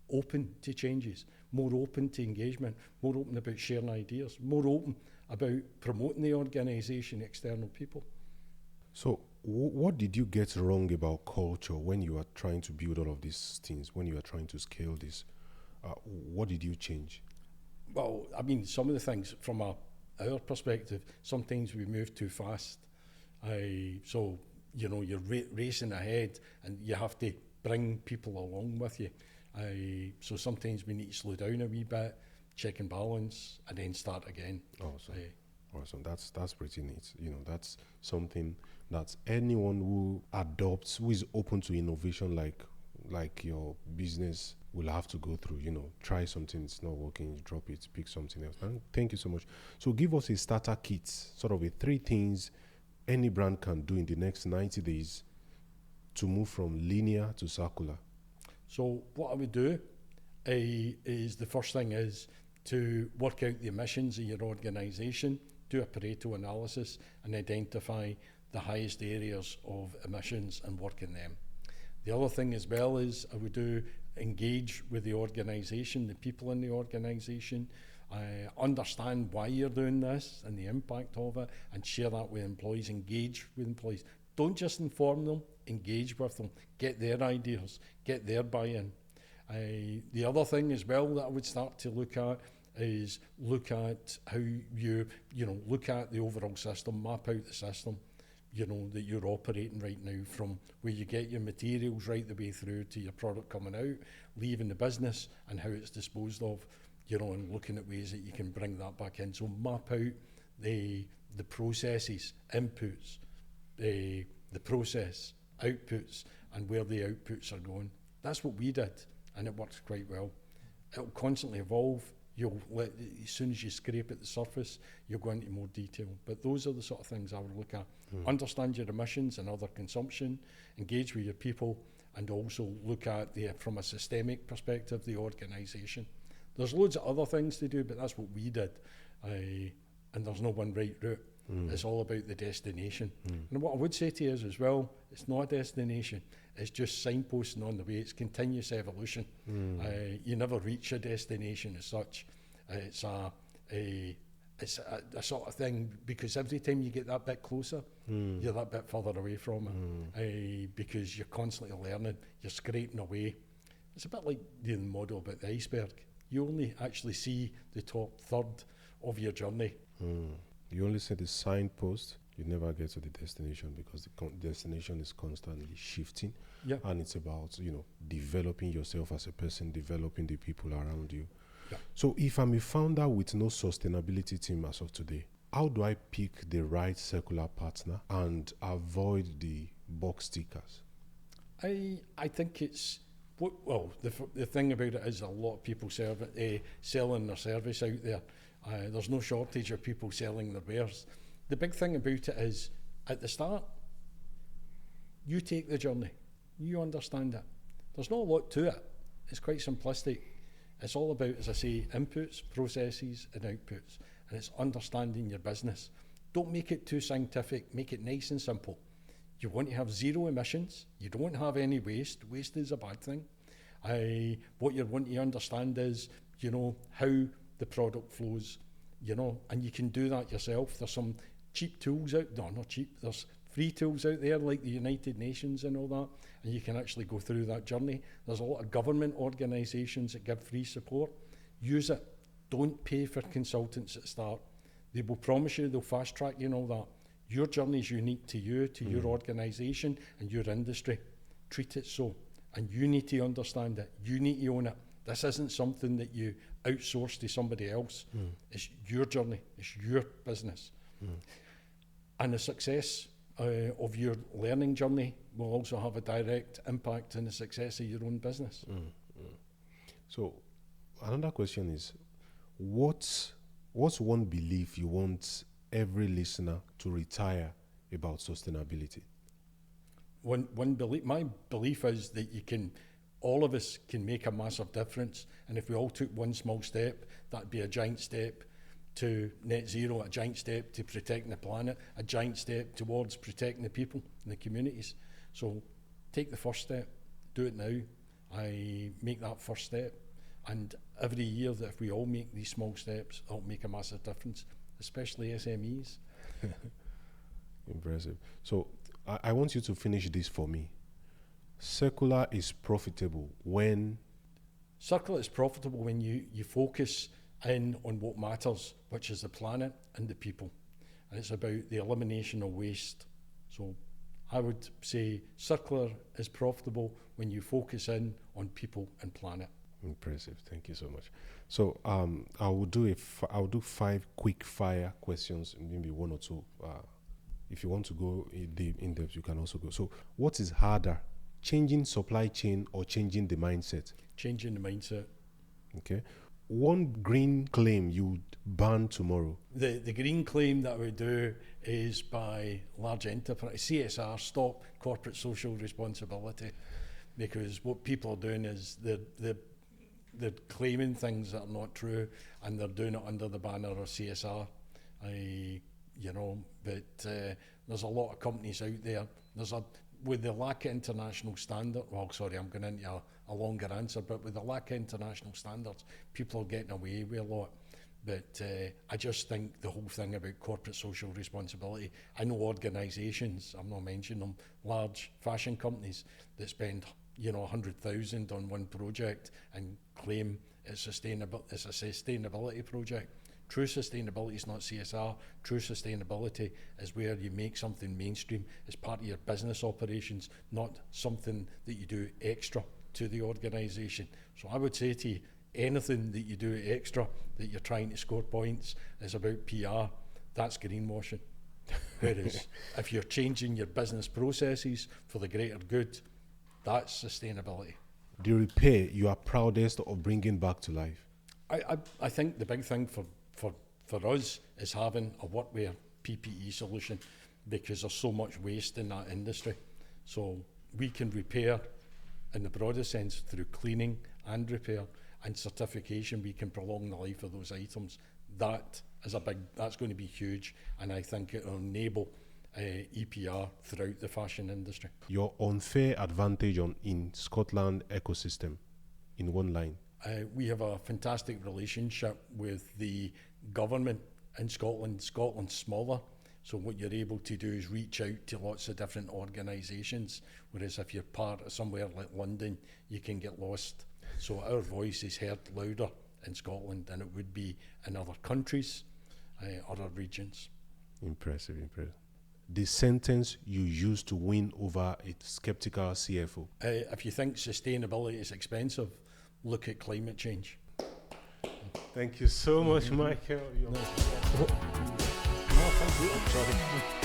open to changes, more open to engagement, more open about sharing ideas, more open about promoting the organisation, external people. So what did you get wrong about culture when you are trying to build all of these things, when you are trying to scale this? What did you change? Well, I mean, some of the things from our perspective, sometimes we move too fast. So, you're racing ahead and you have to bring people along with you. So sometimes we need to slow down a wee bit, check and balance, and then start again. Awesome. That's pretty neat. That's something that anyone who adopts, who is open to innovation, like your business, will have to go through. Try something, it's not working, drop it, pick something else. And thank you so much. So give us a starter kit, sort of 3 things any brand can do in the next 90 days to move from linear to circular. So what I would do is the first thing is to work out the emissions of your organisation, do a Pareto analysis and identify the highest areas of emissions and work in them. The other thing as well is I would engage with the organisation, the people in the organisation, understand why you're doing this and the impact of it, and share that with employees, engage with employees. Don't just inform them, engage with them, get their ideas, get their buy-in. The other thing as well that I would start to look at is look at how you look at the overall system, map out the system, that you're operating right now, from where you get your materials right the way through to your product coming out, leaving the business, and how it's disposed of, and looking at ways that you can bring that back in. So map out the processes, inputs, the process, outputs, and where the outputs are going. That's what we did, and it works quite well. It'll constantly evolve. As soon as you scrape at the surface, you'll go into more detail. But those are the sort of things I would look at. Understand your emissions and other consumption, engage with your people, and also look at from a systemic perspective, the organisation. There's loads of other things to do, but that's what we did. And there's no one right route. It's all about the destination. And what I would say to you is as well, it's not a destination. It's just signposting on the way. It's continuous evolution. You never reach a destination as such. It's a sort of thing, because every time you get that bit closer, you're that bit further away from it. Because you're constantly learning, you're scraping away. It's a bit like the model about the iceberg. You only actually see the top third of your journey. You only see the signpost, you never get to the destination, because the destination is constantly shifting. Yeah. And it's about, developing yourself as a person, developing the people around you. Yeah. So if I'm a founder with no sustainability team as of today, how do I pick the right circular partner and avoid the box stickers? I think it's, the thing about it is a lot of people selling their service out there. There's no shortage of people selling their wares. The big thing about it is, at the start, you take the journey. You understand it. There's not a lot to it. It's quite simplistic. It's all about, as I say, inputs, processes and outputs. and it's understanding your business. Don't make it too scientific, make it nice and simple. You want to have zero emissions, you don't have any waste. Waste is a bad thing. What you want to understand is, how the product flows, and you can do that yourself. There's some cheap tools not cheap, there's free tools out there like the United Nations and all that, and you can actually go through that journey. There's a lot of government organisations that give free support. Use it. Don't pay for consultants at the start. They will promise you they'll fast track you and all that. Your journey is unique to you, to your organisation and your industry. Treat it so. And you need to understand it. You need to own it. This isn't something that you outsource to somebody else. It's your journey. It's your business. And the success of your learning journey will also have a direct impact on the success of your own business. So another question is, what's one belief you want every listener to retire about sustainability? One belief, my belief is that all of us can make a massive difference, and if we all took one small step, that'd be a giant step to net zero, a giant step to protecting the planet, a giant step towards protecting the people and the communities. So take the first step, do it now. I make that first step, and every year that if we all make these small steps, it'll make a massive difference, especially SMEs. Impressive. So I want you to finish this for me. Circular is profitable when? Circular is profitable when you focus in on what matters, which is the planet and the people. And it's about the elimination of waste. So I would say circular is profitable when you focus in on people and planet. Impressive. Thank you so much. So I will do 5 quick fire questions, maybe one or two. If you want to go in depth, you can also go. So what is harder, changing supply chain or changing the mindset? Changing the mindset. Okay. One green claim you would ban tomorrow? The green claim that I would do is by large enterprise, CSR, stop corporate social responsibility, because what people are doing is they're claiming things that are not true, and they're doing it under the banner of CSR. But there's a lot of companies out there. With the lack of international standard, I'm going into a longer answer, but with the lack of international standards, people are getting away with a lot. But I just think the whole thing about corporate social responsibility, I know organisations, I'm not mentioning them, large fashion companies that spend 100,000 on one project and claim it's a sustainability project. True sustainability is not CSR. True sustainability is where you make something mainstream as part of your business operations, not something that you do extra to the organisation. So I would say to you, anything that you do extra, that you're trying to score points, is about PR. That's greenwashing. Whereas if you're changing your business processes for the greater good, that's sustainability. The repair you are proudest of bringing back to life? I think the big thing for us is having a workwear PPE solution, because there's so much waste in that industry. So we can repair in the broader sense through cleaning and repair and certification. We can prolong the life of those items. That's going to be huge, and I think it will enable EPR throughout the fashion industry. Your unfair advantage in Scotland ecosystem, in one line? We have a fantastic relationship with the government in Scotland. Scotland's smaller, so what you're able to do is reach out to lots of different organisations, whereas if you're part of somewhere like London, you can get lost. So our voice is heard louder in Scotland than it would be in other countries, other regions. Impressive. The sentence you use to win over a skeptical CFO? If you think sustainability is expensive, look at climate change. Thank you so much, Michael. No, thank you. I'm sorry.